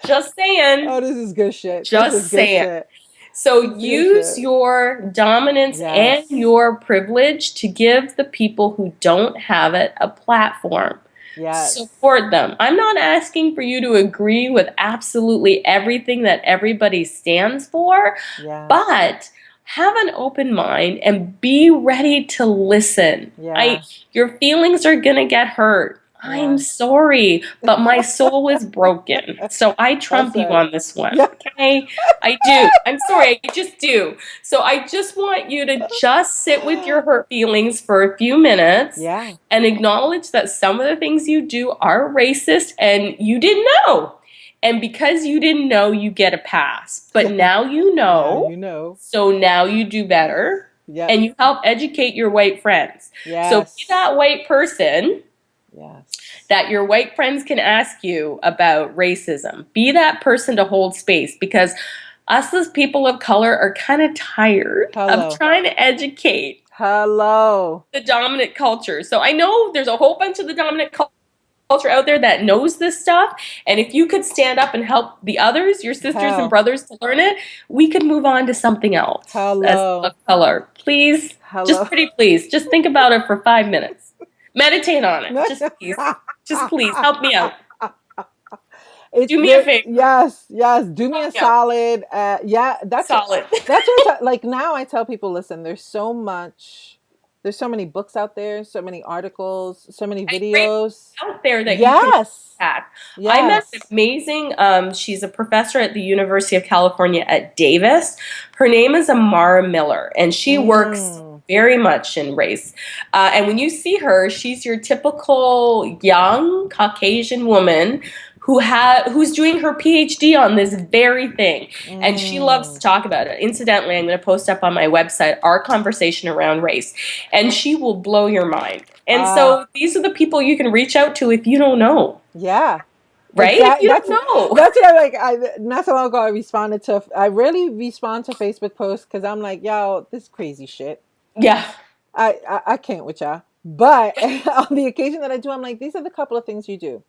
Just saying. Oh, this is good shit. Just This is good saying. shit. So This is use shit. your dominance Yes. and your privilege to give the people who don't have it a platform. Yes. Support them. I'm not asking for you to agree with absolutely everything that everybody stands for, Yeah. but have an open mind and be ready to listen. Yeah. Your feelings are going to get hurt. Yeah. I'm sorry, but my soul is broken. So I trump you on this one. Yeah. Okay? I do. I'm sorry. I just do. So I just want you to just sit with your hurt feelings for a few minutes. Yeah. And acknowledge that some of the things you do are racist and you didn't know. And because you didn't know, you get a pass. But now you know. Now you know. So now you do better. Yep. And you help educate your white friends. Yes. So be that white person. Yes. That your white friends can ask you about racism. Be that person to hold space, because us as people of color are kind of tired of trying to educate the dominant culture. So I know there's a whole bunch of the dominant culture out there that knows this stuff, and if you could stand up and help the others, your sisters and brothers, to learn it, we could move on to something else as of color. Please, just pretty please, just think about it for 5 minutes. Meditate on it. Just please help me out. Do me a favor. Yes, do me a solid. Yeah, that's solid. That's what like now I tell people, listen, there's so many books out there, so many articles, so many videos out there that you can attack. Yes. I met an amazing, she's a professor at the University of California at Davis. Her name is Amara Miller, and she works very much in race. And when you see her, she's your typical young Caucasian woman who's doing her PhD on this very thing. And she loves to talk about it. Incidentally, I'm going to post up on my website our conversation around race. And she will blow your mind. And so these are the people you can reach out to if you don't know. Yeah. Right? If you don't know. That's what not so long ago I rarely respond to Facebook posts because I'm like, yo, this crazy shit. Yeah. I can't with y'all. But on the occasion that I do, I'm like, these are the couple of things you do.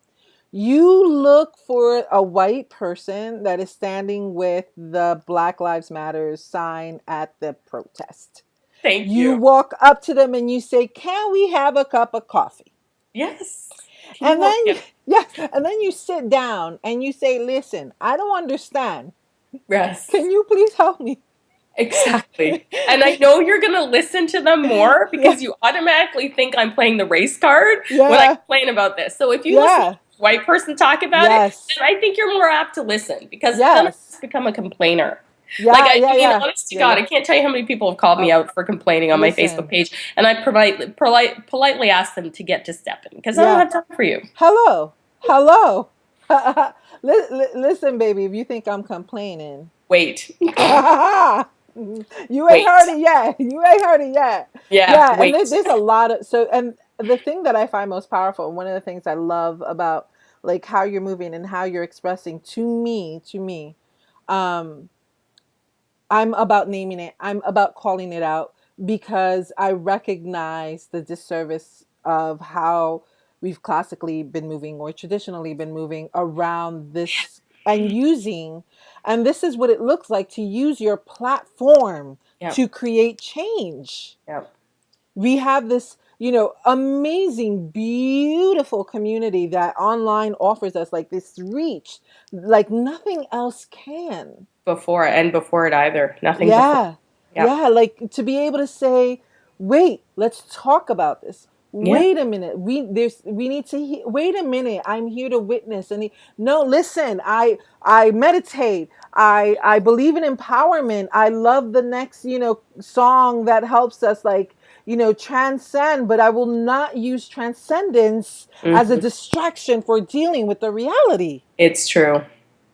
You look for a white person that is standing with the Black Lives Matter sign at the protest. Thank You you. walk up to them and you say, "Can we have a cup of coffee?" Yes. And Teamwork. then, Yep. yeah, and then you sit down and you say, "Listen, I don't understand. Yes. Can you please help me?" Exactly. And I know you're going to listen to them more Yeah, because you automatically think I'm playing the race card when I yeah, complain about this. So if you listen to yeah, a white person talk about it, yes, then I think you're more apt to listen because then I yes, just become a complainer. Like, yeah, I yeah, mean, yeah, honest to yeah, God, yeah. I can't tell you how many people have called me Oh, out for complaining on my Facebook listen, page, and I politely ask them to get to stepping because I don't yeah. have time for you. Hello, hello. Listen, baby, if you think I'm complaining, Wait, you ain't wait. heard it yet. You ain't heard it yet. Yeah, Yeah, and wait. there's a lot of so and the thing that I find most powerful, one of the things I love about like how you're moving and how you're expressing to me, um, I'm about naming it. I'm about calling it out because I recognize the disservice of how we've classically been moving or traditionally been moving around this and using, and this is what it looks like to use your platform Yep, to create change. yep. We have this, amazing, beautiful community that online offers us like this reach, like nothing else can. Before it either. Nothing before. Yeah. Yep. Yeah. Like to be able to say, wait, let's talk about this. Yeah. Wait a minute. We need to wait a minute. I'm here to witness. No, listen, I meditate. I believe in empowerment. I love the next, song that helps us like, transcend, but I will not use transcendence as a Hmm. distraction for dealing with the reality, It's true.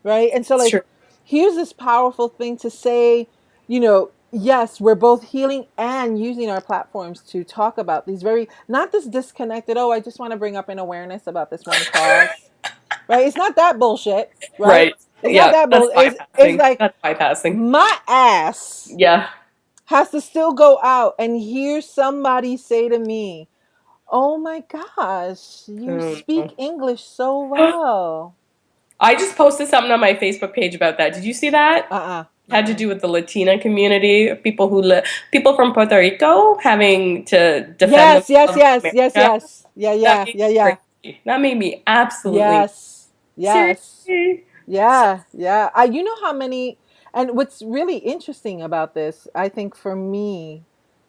right? And so It's true. like here's this powerful thing to say, yes, we're both healing and using our platforms to talk about these very not this disconnected, oh, I just want to bring up an awareness about this one cause. Right? It's not that bullshit, right? Right. It's not Yeah. that That's bull. It's bypassing. like That's bypassing. my ass Yeah. has to still go out and hear somebody say to me, "Oh my gosh, you Mm. speak English so well." I just posted something on my Facebook page about that. Did you see that? Uh-uh. It had to Mm-mm. do with the Latina community, people from Puerto Rico having to defend Yes, yes, themselves yes, in yes, America. yes. Yeah, That yeah, made yeah, me yeah. crazy. That made me absolutely Yes, yes. seriously. Yeah, yeah. You know how many, and what's really interesting about this, I think for me,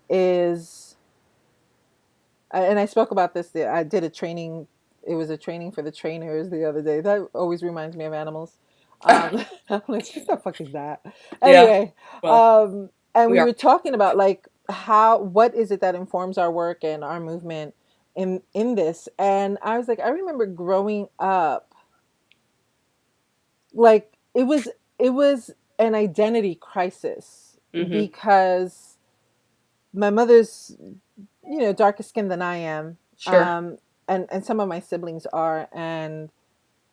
is, and I spoke about this, I did a training, it was a training for the trainers the other day. That always reminds me of animals. I'm like, what the fuck is that? Yeah. Anyway, Well, and we we are. were talking about like what is it that informs our work and our movement in this? And I was like, I remember growing up, like it was an identity crisis Hmm. because my mother's darker skinned than I am, Sure. um and some of my siblings are,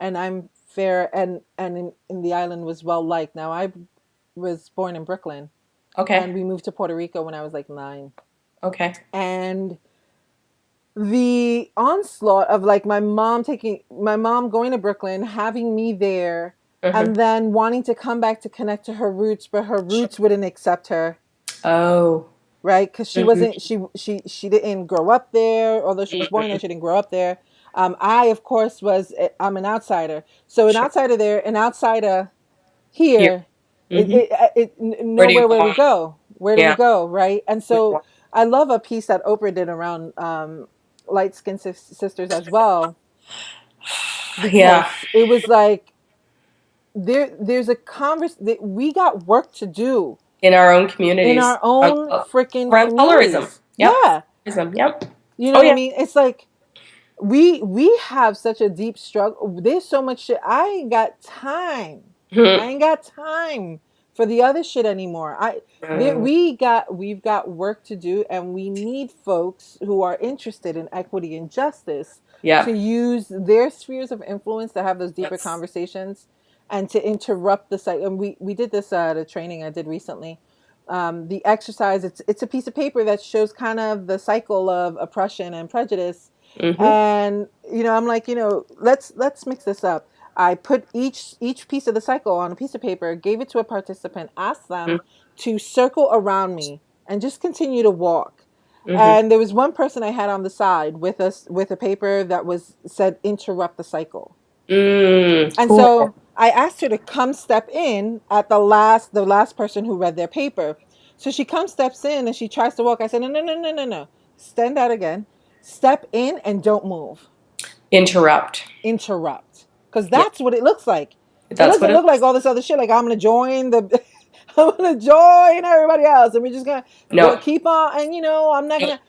and I'm fair, and in the island was well liked. Now I was born in Brooklyn Okay. and we moved to Puerto Rico when I was like 9, Okay. and the onslaught of like my mom going to Brooklyn, having me there, Hmm. and then wanting to come back to connect to her roots, but her Sure. roots wouldn't accept her, Oh. right? Because she Hmm. wasn't she didn't grow up there, although she was born there, Hmm. she didn't grow up there. I of course I'm an outsider, so an Sure. outsider there, an outsider Here. here, Hmm. Where do you nowhere where we belong? go. Where do we Yeah. go, right? And Where do you so belong? I love a piece that Oprah did around light skinned sisters as well, Yeah. because it was like there's a converse that we got work to do In our own in communities our own freaking around colorism. communities. Yep. Yeah, Colorism. Yep. you know Oh what I yeah. mean? It's like we have such a deep struggle. There's so much shit. I ain't got time. I ain't got time for the other shit anymore. Mm. We've got work to do, and we need folks who are interested in equity and justice to Yep. use their spheres of influence to have those deeper Yes. conversations and to interrupt the cycle. And we did this at a training I did recently. The exercise, it's a piece of paper that shows kind of the cycle of oppression and prejudice, Mm-hmm. And I'm like, let's mix this up. I put each piece of the cycle on a piece of paper, gave it to a participant, asked them to circle around me and just continue to walk. Mm-hmm. And there was one person I had on the side with us with a paper that was said interrupt the cycle. And Cool. so I asked her to come step in at the last person who read their paper. So she comes, steps in, and she tries to walk. I said, no, no, no, no, no, no. Stand out again. Step in and don't move. Interrupt. Interrupt. Because Yeah, that's what it looks like. It that's what doesn't it look like is. all this other shit. Like I'm gonna join the I'm gonna join everybody else. And we're just gonna go No. keep on and I'm not Nope. gonna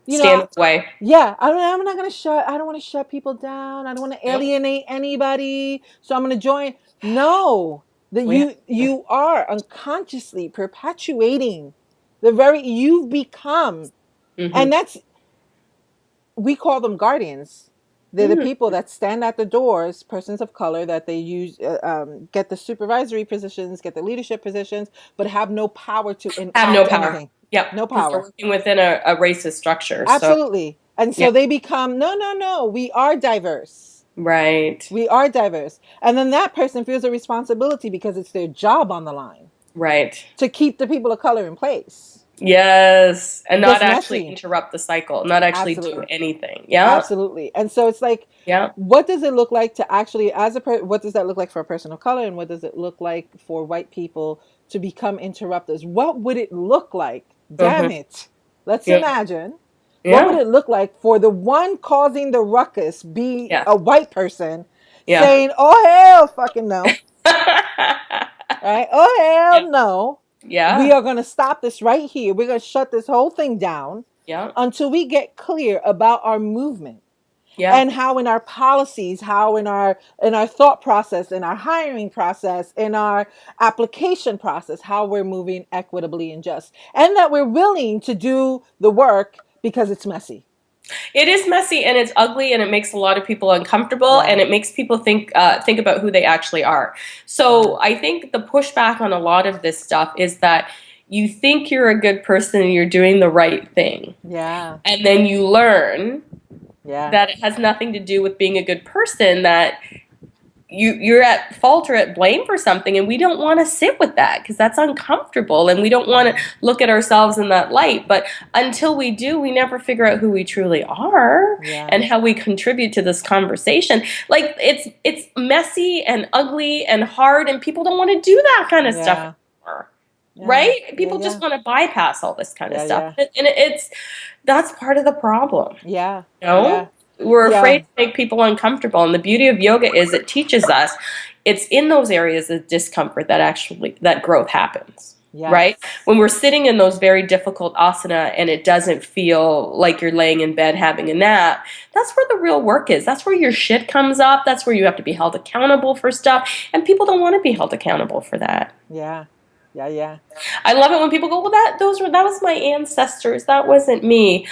you know, Stand away. yeah, I'm not gonna shut. I don't want to shut people down. I don't want to Nope. alienate anybody. So I'm gonna join. No, that We you are unconsciously perpetuating the very you've become, and mm-hmm. that's we call them guardians. They're the Mm. people that stand at the doors, persons of color that they use, get the supervisory positions, get the leadership positions, but have no power to Have no enact power. anything. Yep, No because they're power. working within a racist structure. So, Absolutely. And yeah, so they become, no, no, no, we are diverse. right, We are diverse. And then that person feels a responsibility because it's their job on the line right. to keep the people of color in place. Yes, and It not gets actually messy. interrupt the cycle, not actually do Absolutely. anything. Yeah, Absolutely. And so it's like, yeah. what does it look like to actually, what does that look like for a person of color? And what does it look like for white people to become interrupters? What would it look like? Damn Mm-hmm. it. Let's Yeah, imagine. What would yeah, it look like for the one causing the ruckus be yeah, a white person yeah. saying, oh, hell fucking no, right? Oh, Yeah, hell no. We yeah, are going to stop this right here. We're going to shut this whole thing down yeah, until we get clear about our movement yeah. and how in our policies, how in our thought process, in our hiring process, in our application process, how we're moving equitably and just, and that we're willing to do the work because it's messy. It is messy and it's ugly and it makes a lot of people uncomfortable Yeah, and it makes people think about who they actually are. yeah, So I think the pushback on a lot of this stuff is that you think you're a good person and you're doing the right thing, yeah, and then you learn yeah, that it has nothing to do with being a good person, that you're at fault or at blame for something, and we don't want to sit with that because that's uncomfortable and we don't want to yeah, look at ourselves in that light. But until we do, we never figure out who we truly are yeah, and how we contribute to this conversation. Like it's messy and ugly and hard, and people don't want to do that kind of stuff yeah, anymore. yeah, Right? yeah, People just yeah, want to bypass all this kind of yeah, stuff. yeah, And it's that's part of the problem. yeah, You know? yeah, We're afraid yeah, to make people uncomfortable. And the beauty of yoga is it teaches us it's in those areas of discomfort that actually that growth happens. Right? yes, When we're sitting in those very difficult asana and it doesn't feel like you're laying in bed having a nap, that's where the real work is. That's where your shit comes up. That's where you have to be held accountable for stuff. And people don't want to be held accountable for that. yeah, yeah, yeah, I love it when people go, well, that was my ancestors. That wasn't me.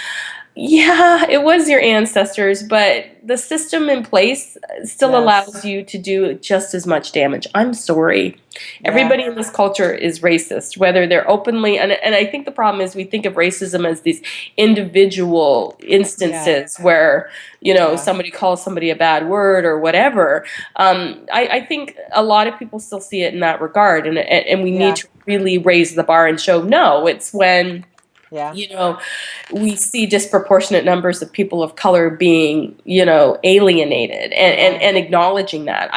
Yeah, it was your ancestors, but the system in place still allows yes, you to do just as much damage. I'm sorry. yeah, Everybody in this culture is racist, whether they're openly, and I think the problem is we think of racism as these individual yeah, instances where, yeah, somebody calls somebody a bad word or whatever. I think a lot of people still see it in that regard, and we need yeah, to really raise the bar and show no, it's when yeah, you know, we see disproportionate numbers of people of color being, alienated yeah, and acknowledging that.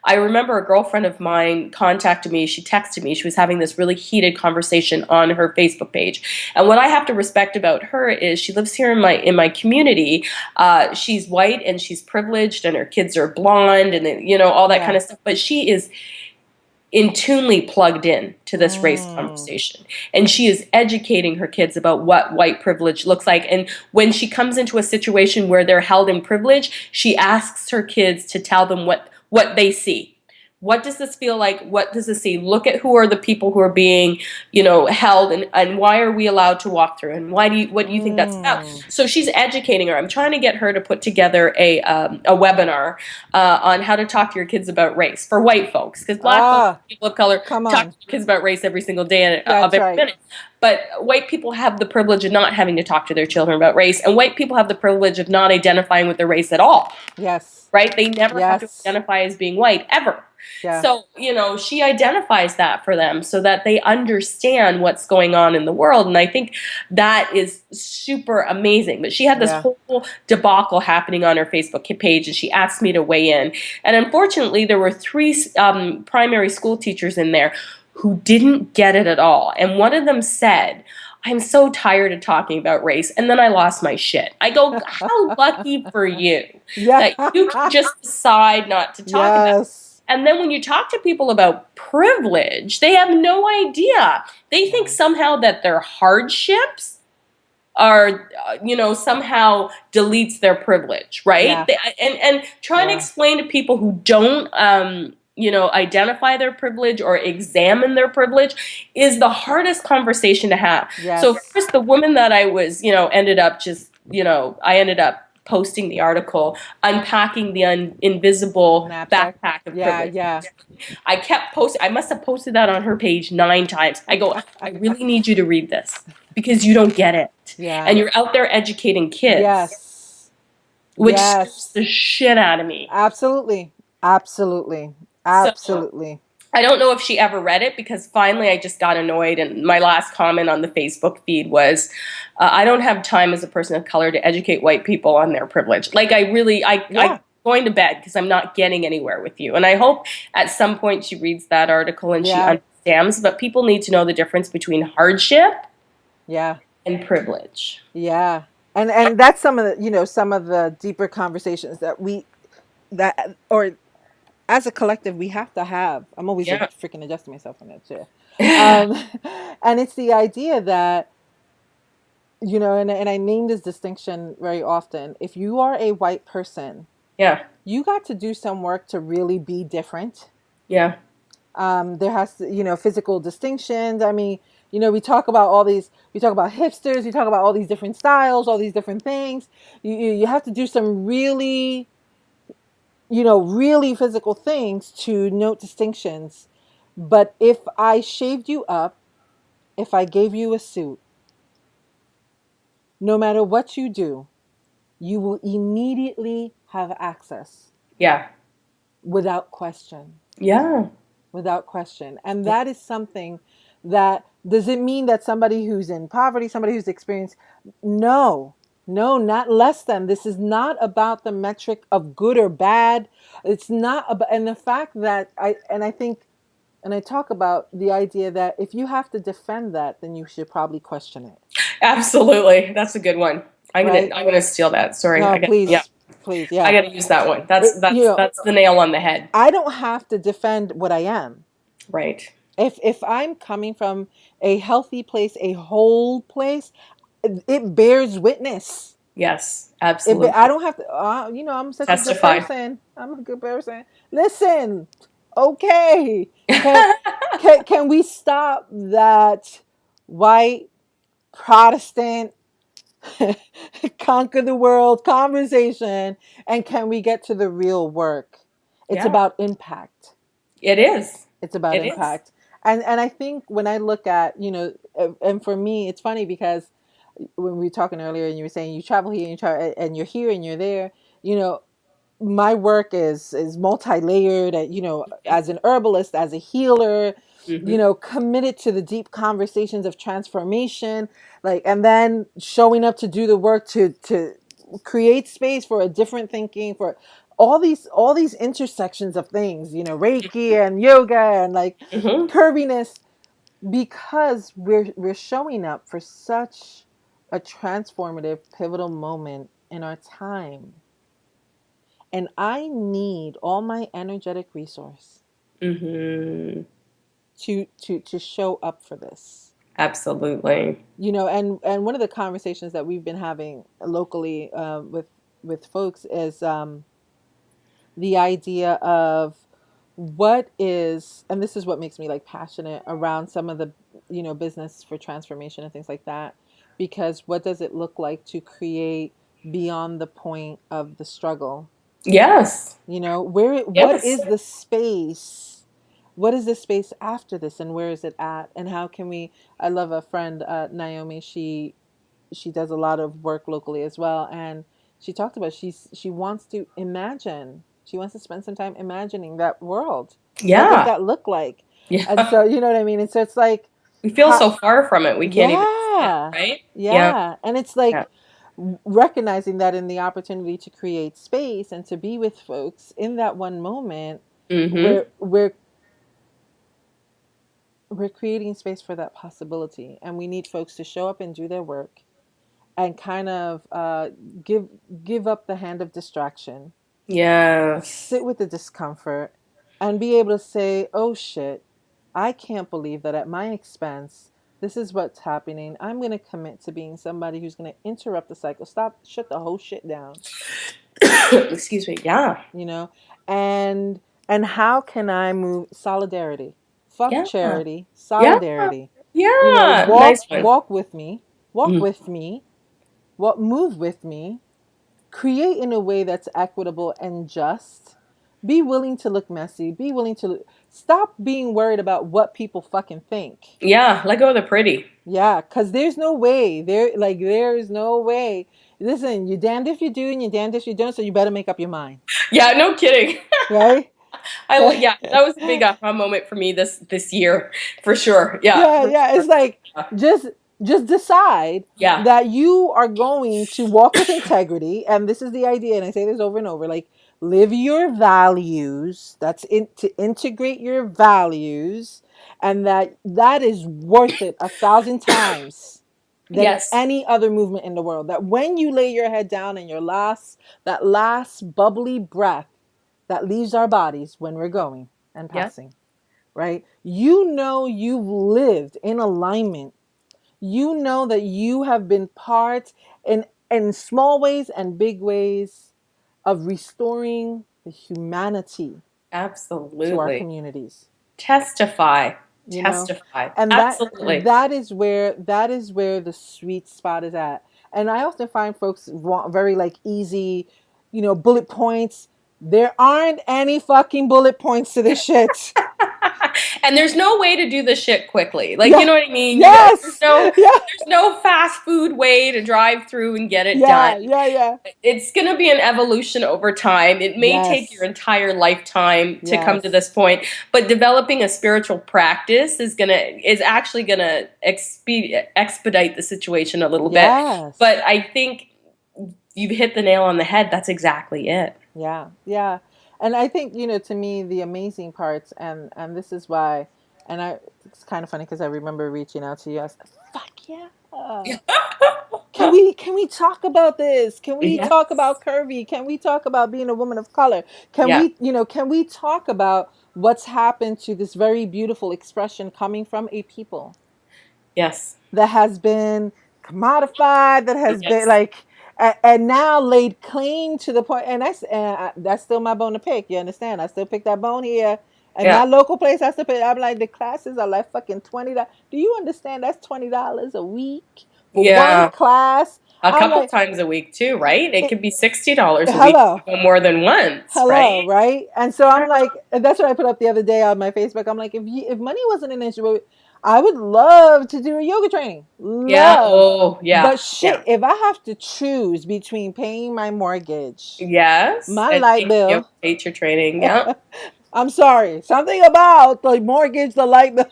I remember a girlfriend of mine contacted me. She texted me. She was having this really heated conversation on her Facebook page. And what I have to respect about her is she lives here in my community. She's white and she's privileged and her kids are blonde and, all that kind yeah, of stuff. But she is intunely plugged in to this race mm, conversation, and she is educating her kids about what white privilege looks like. And when she comes into a situation where they're held in privilege, she asks her kids to tell them what they see, What does this feel like? What does this see? Look at who are the people who are being, held, and why are we allowed to walk through, and what do you think that's about? Mm. So she's educating her. I'm trying to get her to put together a webinar on how to talk to your kids about race for white folks, because black folks, Ah, people of color, come talk on. to kids about race every single day of That's every right. minute. But white people have the privilege of not having to talk to their children about race, and white people have the privilege of not identifying with their race at all, Yes. right? They never have to Yes. identify as being white ever. Yeah. So, she identifies that for them so that they understand what's going on in the world. And I think that is super amazing. But she had this Yeah. whole debacle happening on her Facebook page, and she asked me to weigh in. And unfortunately, there were three primary school teachers in there who didn't get it at all. And one of them said, I'm so tired of talking about race. And then I lost my shit. I go, how lucky for you Yeah. that you can just decide not to talk about it. Yes. And then when you talk to people about privilege, they have no idea. They think Yeah. somehow that their hardships are, somehow deletes their privilege, right? Yeah. And trying to Yeah. explain to people who don't, identify their privilege or examine their privilege is the hardest conversation to have. So Yes. first, the woman that I was, ended up just, I ended up posting the article, unpacking the invisible Knapsack. backpack of Yeah. privilege. Yeah. I kept posting. I must have posted that on her page 9 times. I go, I really need you to read this because you don't get it. Yeah. And you're out there educating kids, Yes. which scares Yes. the shit out of me. Absolutely. Absolutely. So Absolutely. I don't know if she ever read it because finally I just got annoyed. And my last comment on the Facebook feed was, I don't have time as a person of color to educate white people on their privilege. Like Yeah. I'm going to bed because I'm not getting anywhere with you. And I hope at some point she reads that article and she Yeah. understands. But people need to know the difference between hardship Yeah. and privilege. Yeah. And that's some of the, some of the deeper conversations that or as a collective we have to have. I'm always Yeah. freaking adjusting myself on that chair. Um and it's the idea that, and I name this distinction very often. If you are a white person, Yeah. you got to do some work to really be different. Yeah. There has to, physical distinctions. I mean, we talk about hipsters, we talk about all these different styles, all these different things. You have to do some really, really physical things to note distinctions. But if I shaved you up, if I gave you a suit, no matter what you do, you will immediately have access Yeah. without question. Yeah. Without question. And that is something that, does it mean that somebody who's in poverty, somebody who's experienced, no, no, not less than. This is not about the metric of good or bad. It's not about, and the fact that I think, and I talk about the idea that if you have to defend that, then you should probably question it. Absolutely. That's a good one. Right? I'm gonna steal that. Sorry. No, Yeah. please, please. I Yeah. gotta use that one. It, That's the nail on the head. I don't have to defend what I am. Right. If I'm coming from a healthy place, a whole place, it bears witness. Yes, absolutely. I don't have to. I'm such a good Testify. person. I'm a good person. Listen, okay. Can we stop that white Protestant conquer the world conversation, and can we get to the real work? It's Yeah, about impact. it is. It's about It is. impact. And I think when I look at, and for me, it's funny because when we were talking earlier and you were saying you travel here and and you're here and you're there, my work is multi-layered, as an herbalist, as a healer, Mm-hmm. committed to the deep conversations of transformation, like, and then showing up to do the work to create space for a different thinking, for all these intersections of things, Reiki and yoga and like Mm-hmm. curviness, because we're showing up for such a transformative, pivotal moment in our time. And I need all my energetic resource Mm-hmm. to show up for this. Absolutely. And one of the conversations that we've been having locally, with folks is, the idea of what is, and this is what makes me like passionate around some of the, business for transformation and things like that, because what does it look like to create beyond the point of the struggle? Yes. What Yes. is the space, what is the space after this, and where is it at, and how can we, I love a friend, Naomi, she does a lot of work locally as well, and she talked about, she wants to imagine, she wants to spend some time imagining that world. What does Yeah. that look like? And Yeah. so, you know what I mean, and so it's like, We feel how, so far from it, we can't even see it, yeah, right? Yeah. yeah, and it's Yeah. like recognizing that in the opportunity to create space and to be with folks in that one moment, Mm-hmm. where we're creating space for that possibility, and we need folks to show up and do their work, and kind of give give up the hand of distraction, Yes. sit with the discomfort, and be able to say, "Oh shit, I can't believe that at my expense, this is what's happening. I'm going to commit to being somebody who's going to interrupt the cycle, stop, shut the whole shit down." Excuse me. Yeah. You know, and how can I move solidarity? Fuck Yeah. charity, Yeah. solidarity. Yeah. Nice one. Walk with me, walk Mm. with me, move with me, create in a way that's equitable and just. Be willing to look messy. Be willing to stop being worried about what people fucking think. Yeah. Let go of the pretty. Yeah, cuz there's no way. There's no way. Listen, you're damned if you do and you're damned if you don't, so you better make up your mind. Yeah. No kidding. Right? Yeah. That was a big aha moment for me this year, for sure. Yeah. Yeah, For yeah. sure. It's like just decide Yeah. that you are going to walk with integrity, and this is the idea, and I say this over and over, like live your values. That's to integrate your values, and that is worth it 1,000 times than Yes. any other movement in the world. That when you lay your head down and that last bubbly breath that leaves our bodies when we're going and Yeah. passing, right? You've lived in alignment. You know that you have been part in small ways and big ways of restoring the humanity to our Absolutely. communities, Testify. you know? Testify. And Absolutely. that is where the sweet spot is at. And I often find folks want very like easy, bullet points. There aren't any fucking bullet points to this shit. And there's no way to do this shit quickly. Like, you Yeah. know what I mean? Yes. Yeah. There's no fast food way to drive through and get it done. Yeah. Yeah. Yeah. It's going to be an evolution over time. It may take your Yes. entire lifetime to come to Yes. this point, but developing a spiritual practice is actually going to expedite the situation a little bit. Yes. But I think you've hit the nail on the head. That's exactly it. Yeah. Yeah. And I think, to me, the amazing parts, and this is why, it's kind of funny because I remember reaching out to you. I was like, fuck yeah. Can we talk about this? Can we Yeah. talk about curvy? Can we talk about being a woman of color? Yeah. Can we talk about what's happened to this very beautiful expression coming from a people Yes. that has been commodified, that has been Yes. like, and now laid claim to the point, that's still my bone to pick. You understand? I still pick that bone here, and Yeah. that local place. I still pick. I'm like, the classes are like fucking $20. Do you understand? That's $20 a week for one Yeah. class. A I'm couple like, times a week too, right? It it, could be $60 a week, hello. more than once, Hello, right? right? And so I'm like, and that's what I put up the other day on my Facebook. I'm like, if money wasn't an issue, I would love to do a yoga training. Yeah. Love. Oh, yeah. But shit, Yeah. if I have to choose between paying my mortgage, Yes. my And light take yoga bill, teacher training. Yeah. I'm sorry, something about the mortgage, the light bill.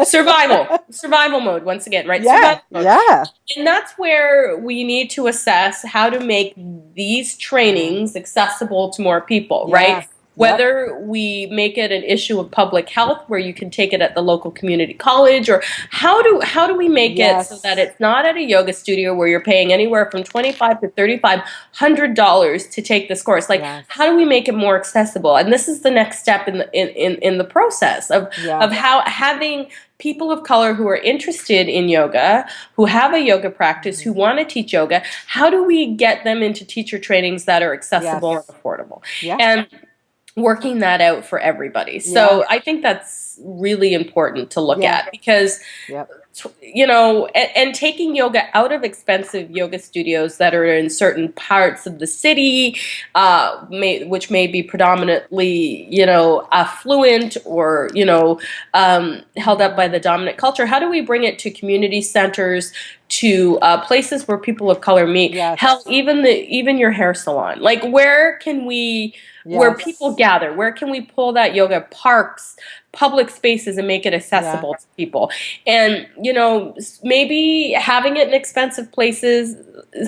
Survival mode once again, right? Yeah, Survival mode. yeah, And that's where we need to assess how to make these yeah, trainings accessible to more people, right? yeah, yep, Whether we make it an issue of public health where you can take it at the local community college, or how do we make it so that yes, it's not at a yoga studio where you're paying anywhere from $25 to $3,500 to take this course? Like, how yes, do we make it more accessible? And this is the next step in the process of yeah, how having people of color who are interested in yoga, who have a yoga practice, who hmm, want to teach yoga, how do we get them into teacher trainings that are accessible and yes, affordable? yeah, And working that out for everybody. Yeah. So I think that's really important to look Yeah. at because Yep. and taking yoga out of expensive yoga studios that are in certain parts of the city, which may be predominantly, affluent or, held up by the dominant culture. How do we bring it to community centers, to places where people of color meet? Hell, Yes. even your hair salon. Like, where people Yes. gather? Where can we pull that yoga? Parks, public spaces, and make it Yeah. accessible to people. And, maybe having it in expensive places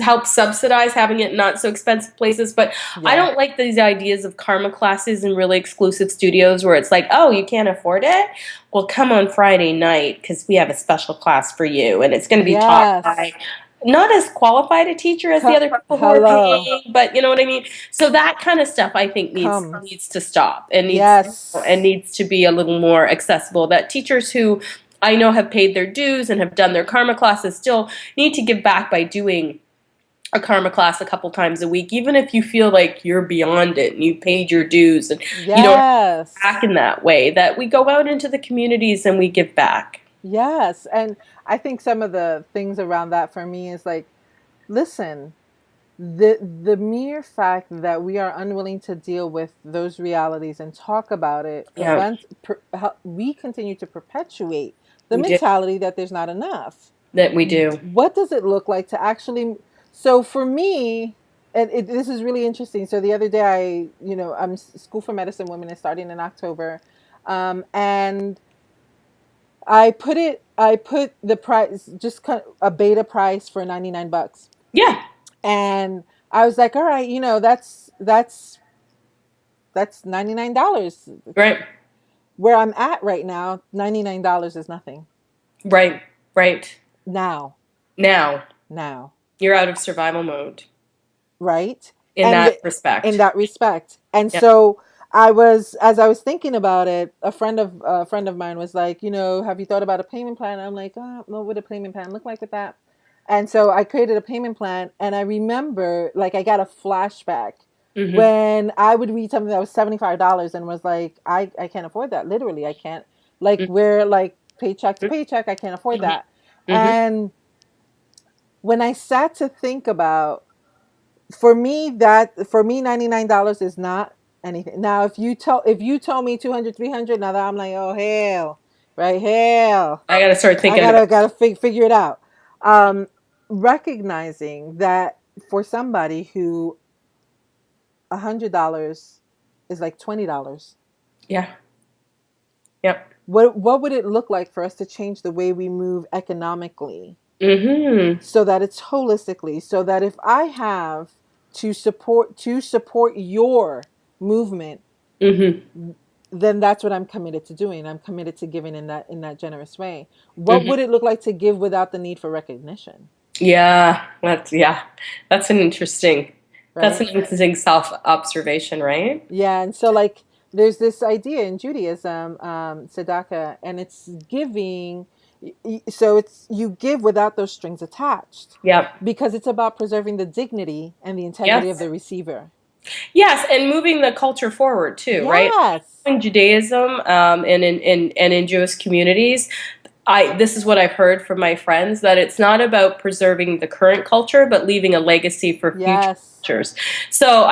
helps subsidize having it in not so expensive places. But I Yeah. don't like these ideas of karma classes in really exclusive studios where it's like, oh, you can't afford it? Well, come on Friday night because we have a special class for you. And it's going to be taught by Yes. not as qualified a teacher as the other people who are Hello. paying, but you know what I mean? So that kind of stuff I think needs Come. needs to stop and Yes. needs to be a little more accessible. That teachers who I know have paid their dues and have done their karma classes still need to give back by doing a karma class a couple times a week, even if you feel like you're beyond it and you paid your dues and you don't Yes. act in that way, that we go out into the communities and we give back. Yes. And I think some of the things around that for me is like, listen, the mere fact that we are unwilling to deal with those realities and talk about it Yeah, we continue to perpetuate the we do. mentality that there's not enough. That we do. What does it look like to actually, so for me, this is really interesting. So the other day I'm School for Medicine Women is starting in October, and I put the price, just a beta price for $99. Yeah, And I was like, all right, that's $99. right, Where I'm at right now, $99 is nothing. right, right. Now, Now now, you're out of survival mode right? in And that in respect. that respect. And Yep. so as I was thinking about it, a friend of mine was like, have you thought about a payment plan? I'm like, oh, what would a payment plan look like with that? And so I created a payment plan, and I remember, like, I got a flashback Mm-hmm. when I would read something that was $75 and was like, I can't afford that. Literally, I can't. Like, we're like paycheck to paycheck, I can't afford Mm-hmm. that. Mm-hmm. And when I sat to think about, for me $99 is not anything. Now if you told me 200, 300, now that I'm like, oh hell, right, hell, I got to start I thinking about. gotta figure it out. um Recognizing that for somebody who $100 is like $20, Yeah. Yep. what would it look like for us to change the way we move economically, Mm-hmm. so that it's holistically, so that if I have to support your movement, Mm-hmm. then that's what I'm committed to doing. I'm committed to giving in that generous way. What Mm-hmm. would it look like to give without the need for recognition? Yeah. That's an interesting. That's Right? an interesting self observation, right? Yeah. And so, like, there's this idea in Judaism, tzedakah, and it's giving. So it's, you give without those strings attached, Yep. because it's about preserving the dignity and the integrity of Yes. the receiver. Yes, and moving the culture forward too, right? Yes. In Judaism, and in Jewish communities, this is what I've heard from my friends, that it's not about preserving the current culture, but leaving a legacy for future Yes. cultures. So Yeah.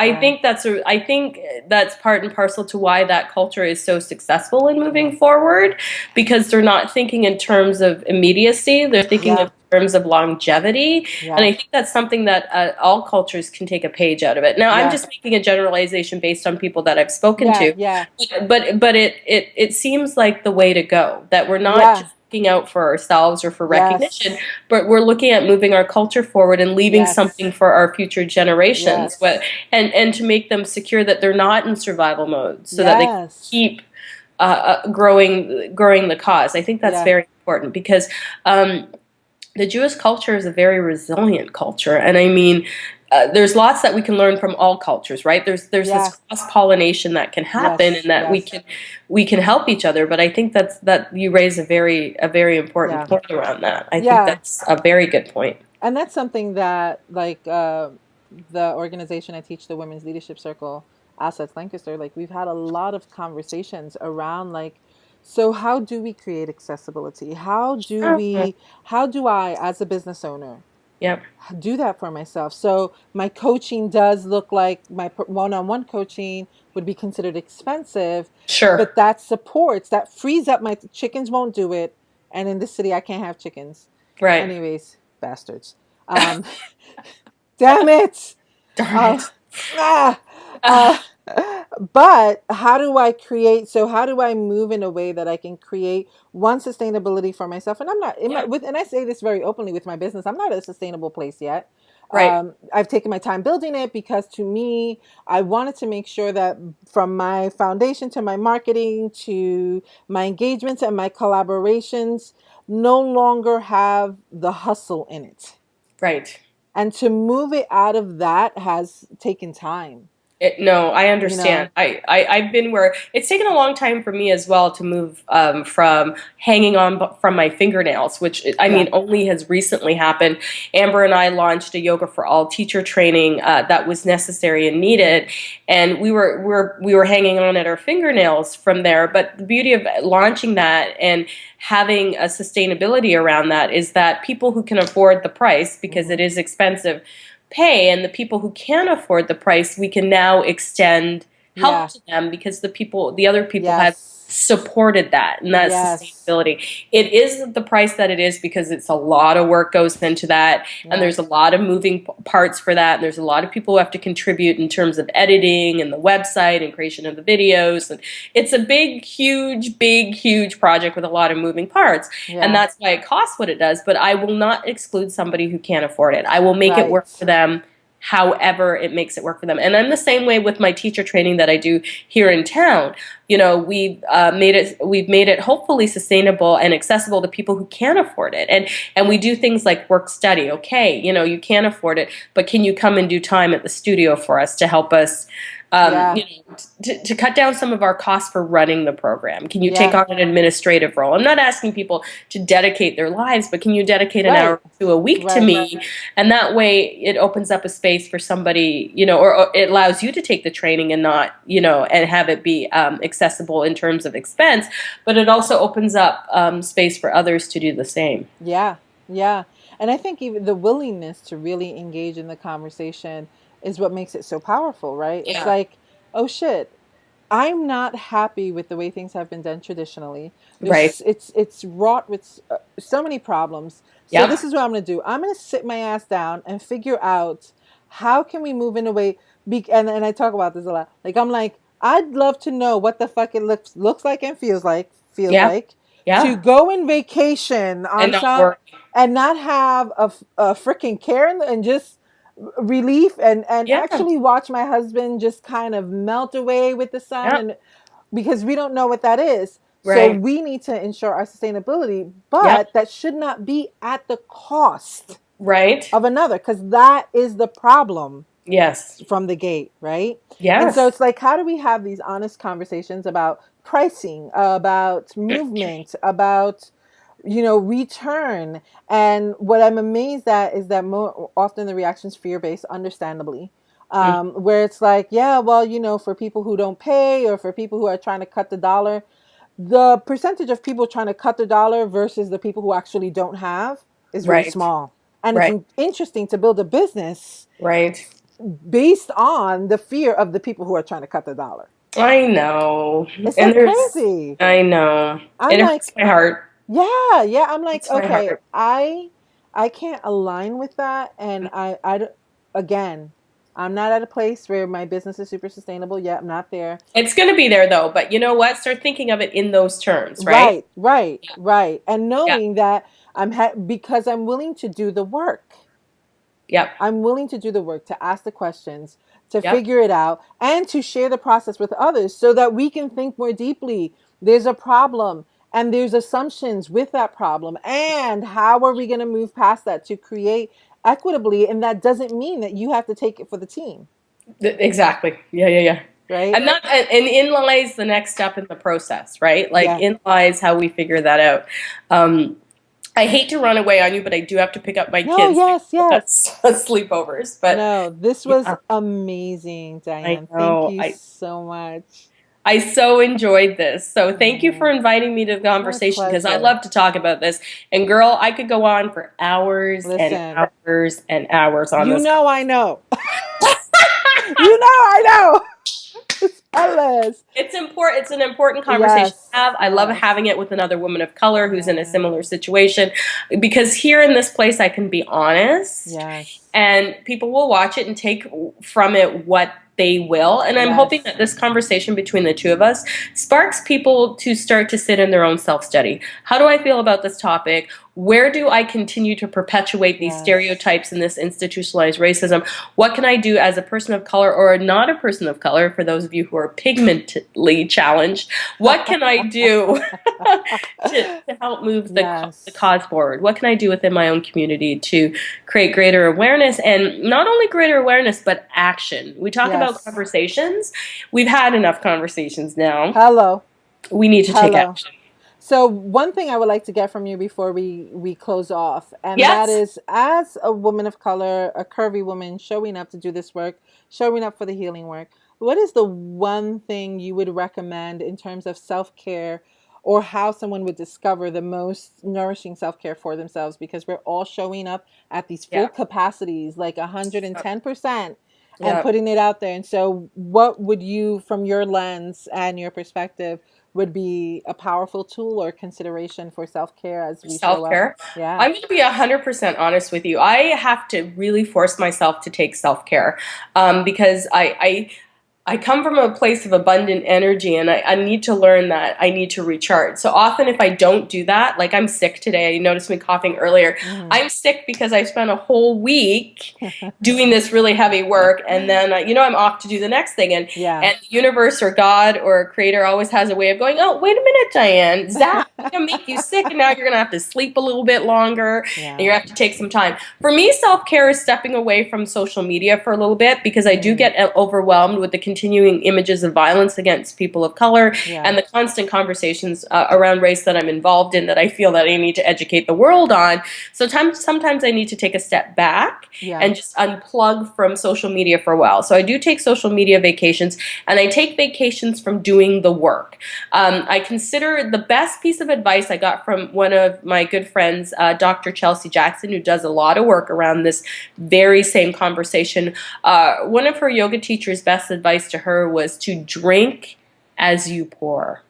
I think that's part and parcel to why that culture is so successful in moving Yes. forward, because they're not thinking in terms of immediacy; they're thinking in Yeah. terms of longevity. And Yeah. I think that's something that all cultures can take a page out of it. Now, I'm Yeah. just making a generalization based on people that I've spoken Yeah. to, Yeah. but it seems like the way to go, that we're not Yeah. just looking out for ourselves or for recognition, Yes. but we're looking at moving our culture forward and leaving something Yes. for our future generations, Yes. and to make them secure that they're not in survival mode, so that they can Yes. keep growing the cause. I think that's Yeah. very important because the Jewish culture is a very resilient culture, and I mean, there's lots that we can learn from all cultures, right? There's this Yeah. cross pollination that can happen, Yes. and that Yes. we can help each other. But I think that you raise a very important Yeah. point around that. I think Yeah. that's a very good point. And that's something that, like, the organization I teach, the Women's Leadership Circle, assets Lancaster, like we've had a lot of conversations around like, so how do we create accessibility? Mhm. How do I, as a business owner, Yep. do that for myself? So my coaching does look like my one-on-one coaching would be considered expensive, Sure. but that supports, that frees up my chickens won't do it. And in this city, I can't have chickens. Right. Anyways, bastards. Um, damn it. Darn Uh, it. ah, uh, Ah, but how do I create? So how do I move in a way that I can create one sustainability for myself? And I'm not in my yeah. with, and I say this very openly with my business. I'm not at a sustainable place yet. Right. I've taken my time building it because to me, I wanted to make sure that from my foundation to my marketing to my engagements and my collaborations, no longer have the hustle in it. Right. And to move it out of that has taken time, No, I you understand. know? I've been where it's taken a long time for me as well to move from hanging on from my fingernails, which I Yeah. mean only has recently happened. Amber and I launched a Yoga for All teacher training that was necessary and needed, and we were hanging on at our fingernails from there. But the beauty of launching that and having a sustainability around that is that people who can afford the price, because Hmm. it is expensive, pay, and the people who can afford the price, we can now extend help Yeah. to them because the other people have Yes. supported that, and that's Yes. sustainability. It is the price that it is because it's a lot of work goes into that, and Yeah. there's a lot of moving parts for that, and there's a lot of people who have to contribute in terms of editing and the website and creation of the videos, and it's a big huge project with a lot of moving parts, and Yeah. that's why it costs what it does. But I will not exclude somebody who can't afford it. I will make it work for Right. them however it makes it work for them. And I'm the same way with my teacher training that I do here in town. We've made it hopefully sustainable and accessible to people who can afford it. And we do things like work study. Okay, you can't afford it, but can you come and do time at the studio for us to help us Yeah. to cut down some of our costs for running the program? Can you take Yeah. on an administrative role? I'm not asking people to dedicate their lives, but can you dedicate an hour Right. or two a week to Right. me? And that way it opens up a space for somebody, or it allows you to take the training and not, and have it be accessible in terms of expense, but it also opens up space for others to do the same. Yeah. Yeah. And I think even the willingness to really engage in the conversation is what makes it so powerful, right? It's Yeah. like, oh shit, I'm not happy with the way things have been done traditionally. Right. It's wrought with so many problems. So Yep. this is what I'm going to do. I'm going to sit my ass down and figure out how can we move in a way. And I talk about this a lot. Like I'm like I'd love to know what the fuck it looks like and Yeah. feels like to Yeah. go in vacation And on not some work. and not have a freaking care and just relief and Yeah. actually watch my husband just kind of melt away with the sun Yeah. and because we don't know what that is. So Right. we need to ensure our sustainability, Yep. but that should not be at the cost Right. of another because that is the problem Yes. from the gate, right? And so Yes. it's like, how do we have these honest conversations about pricing, about movement, about return? And what I'm amazed at is that more often the reaction's fear-based, understandably. Mm. Where it's like, yeah, well, for people who don't pay or for people who are trying to cut the dollar, the percentage of people trying to cut the dollar versus the people who actually don't have is very Right. small. And it's Right. interesting to build a business Right. based on the fear of the people who are trying to cut the dollar. I know. It's And like there's, crazy. I know. I'm It hurts like, my heart. yeah, yeah. I'm like, It's my okay, heart. I can't align with that, and again, I'm not at a place where my business is super sustainable yet. I'm not there. It's going to be there though, but you know what? Start thinking of it in those terms, right? Right, right, Yeah. right, and Yeah. knowing that because I'm willing to do the work. Yep. I'm willing to do the work, to ask the questions, to Yep. figure it out, and to share the process with others so that we can think more deeply. There's a problem, and there's assumptions with that problem. And how are we going to move past that to create equitably? And that doesn't mean that you have to take it for the team, Exactly. Yeah, yeah, yeah. right? And in lies the next step in the process, right? Like Yeah. in lies how we figure that out. Um, I hate to run away on you, but I do have to pick up my No, kids yes, at yes. sleepovers. But No, this was yeah, amazing, I Diane. Thank know. you so much. I so enjoyed this. So thank you for Oh, inviting me to the my conversation because I pleasure. love to talk about this. And girl, I could go on for hours and Listen, hours and hours on you this. know I know. You know I know. It's endless. It's important. It's an important conversation to Yes, have. I love yes, having it with another woman of color who's in a yes, similar situation because here in this place I can be honest yes, and people will watch it and take from it what they will. And I'm hoping yes, that this conversation between the two of us sparks people to start to sit in their own self-study. How do I feel about this topic? Where do I continue to perpetuate these yes. stereotypes and this institutionalized racism? What can I do as a person of color or not a person of color, for those of you who are pigmentally challenged? What can I do to help move the Yes, cause forward? What can I do within my own community to create greater awareness, and not only greater awareness, but action? We talk about yes. conversations. We've had enough conversations now. Hello, We need to take hello. action. So one thing I would like to get from you before we close off, and that Yes. is, as a woman of color, a curvy woman showing up to do this work, showing up for the healing work, what is the one thing you would recommend in terms of self-care, or how someone would discover the most nourishing self-care for themselves? Because we're all showing up at these full Yeah. capacities, like 110%, and Yeah. putting it out there. And so what would you, from your lens and your perspective, would be a powerful tool or consideration for self-care as we show up? Self-care. Yeah. I'm going to be 100% honest with you. I have to really force myself to take self-care because I come from a place of abundant energy, and I need to learn that I need to recharge. So often if I don't do that, like I'm sick today, you noticed me coughing earlier. Hmm. I'm sick because I spent a whole week doing this really heavy work, and then I'm off to do the next thing, and Yeah. the universe or God or creator always has a way of going, oh, wait a minute, Diane, zap, I'm gonna make you sick, and now you're gonna have to sleep a little bit longer, and Yeah. you have to take some time. For me, self-care is stepping away from social media for a little bit because I do Mm. get overwhelmed with the continuing images of violence against people of color Yeah. and the constant conversations around race that I'm involved in that I feel that I need to educate the world on. So sometimes I need to take a step back Yeah. and just unplug from social media for a while. So I do take social media vacations, and I take vacations from doing the work. I consider the best piece of advice I got from one of my good friends, Dr. Chelsea Jackson, who does a lot of work around this very same conversation. One of her yoga teachers' best advice to her was to drink as you pour.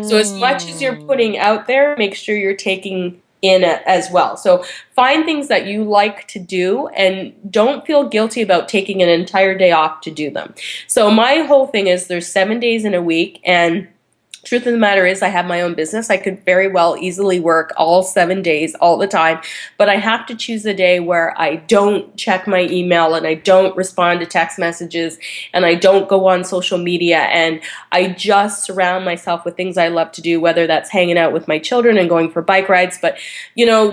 So as much as you're Mm. putting out there, make sure you're taking in it as well. So find things that you like to do and don't feel guilty about taking an entire day off to do them. So my whole thing is there's 7 days in a week, and truth of the matter is I have my own business. I could very well easily work all 7 days all the time, but I have to choose a day where I don't check my email and I don't respond to text messages and I don't go on social media, and I just surround myself with things I love to do, whether that's hanging out with my children and going for bike rides, but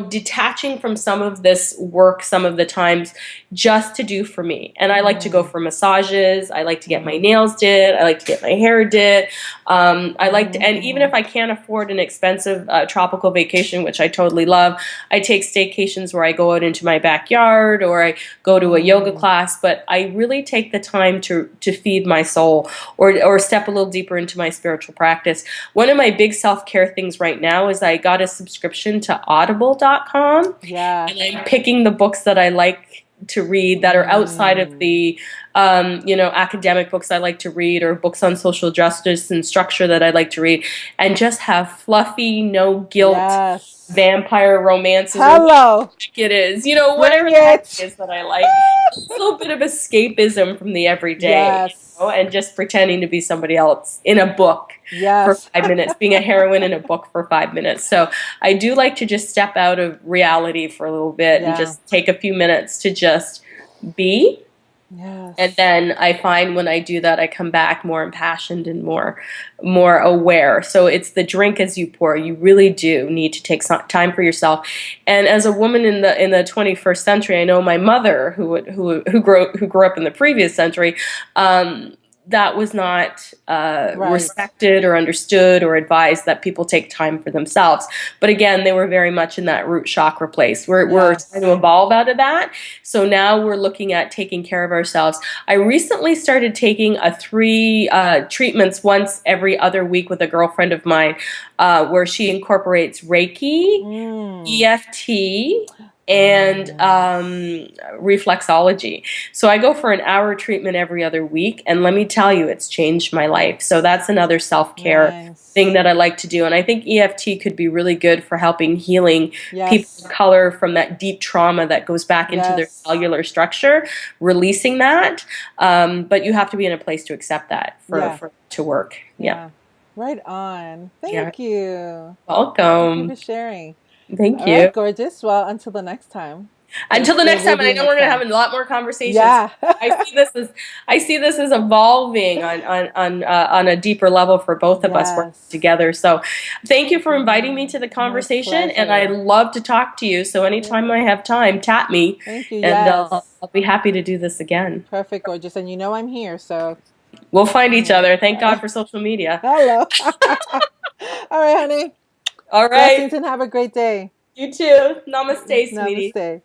detaching from some of this work some of the times just to do for me. And I like to go Mm. for massages. I like to get my Mm. nails did. I like to get my hair did. I like to, Mhm. and even if Mhm. I can't afford an expensive tropical vacation, which I totally love, I take staycations where I go out into my backyard or I go to a yoga Mm. class. But I really take the time to feed my soul or step a little deeper into my spiritual practice. One of my big self-care things right now is I got a subscription to Audible.com, and Yes. I'm picking the books that I like to read that are outside of Mm. the academic books I like to read, or books on social justice and structure that I like to read, and just have fluffy, no guilt Yes. vampire romances or whatever Hello. it is, Bring whatever the heck it it. is that I like. A little bit of escapism from the everyday, Yes. and just pretending to be somebody else in a book for Yes. 5 minutes, being a heroine in a book for 5 minutes. So I do like to just step out of reality for a little bit and Yeah. just take a few minutes to just be. And Yes. then I find when I do that, I come back more impassioned and more aware. So it's the drink as you pour. You really do need to take some time for yourself. And as a woman in the 21st century, I know my mother, who grew up in the previous century, that was not Right. respected or understood or advised that people take time for themselves. But again, they were very much in that root chakra place. We're trying to Yes. evolve out of that. So now we're looking at taking care of ourselves. I recently started taking a 3 treatments once every other week with a girlfriend of mine, where she incorporates Reiki, Mm. EFT, Oh, and yes. reflexology. So I go for an hour treatment every other week, and let me tell you, it's changed my life. So that's another self-care thing Nice. that I like to do. And I think EFT could be really good for helping healing people of Yes. color from that deep trauma that goes back into their Yes. cellular structure, releasing that. But you have to be in a place to accept that Yeah. for it to work. Yeah. Yeah. Right on. Yeah. Thank you. Thank you for Welcome. sharing. Thank All right, you. gorgeous. Well, until the next time, Until because the there next will time, and be I a know we're next going to have time. a lot more conversations. Yeah. I see this as evolving on a deeper level for both of us working Yes. together. So, thank you for inviting me Yeah. to the My conversation, and I pleasure. love to talk to you. So, anytime I Yeah. have time, tap me, Thank you. and Yes. I'll be happy to do this again. Perfect, gorgeous. And you know I'm here, so We'll find I'm each here. other. Thank God for social media. Hello. All right, honey. All right, Blessings and have a great day. you too. Namaste, sweetie. Namaste.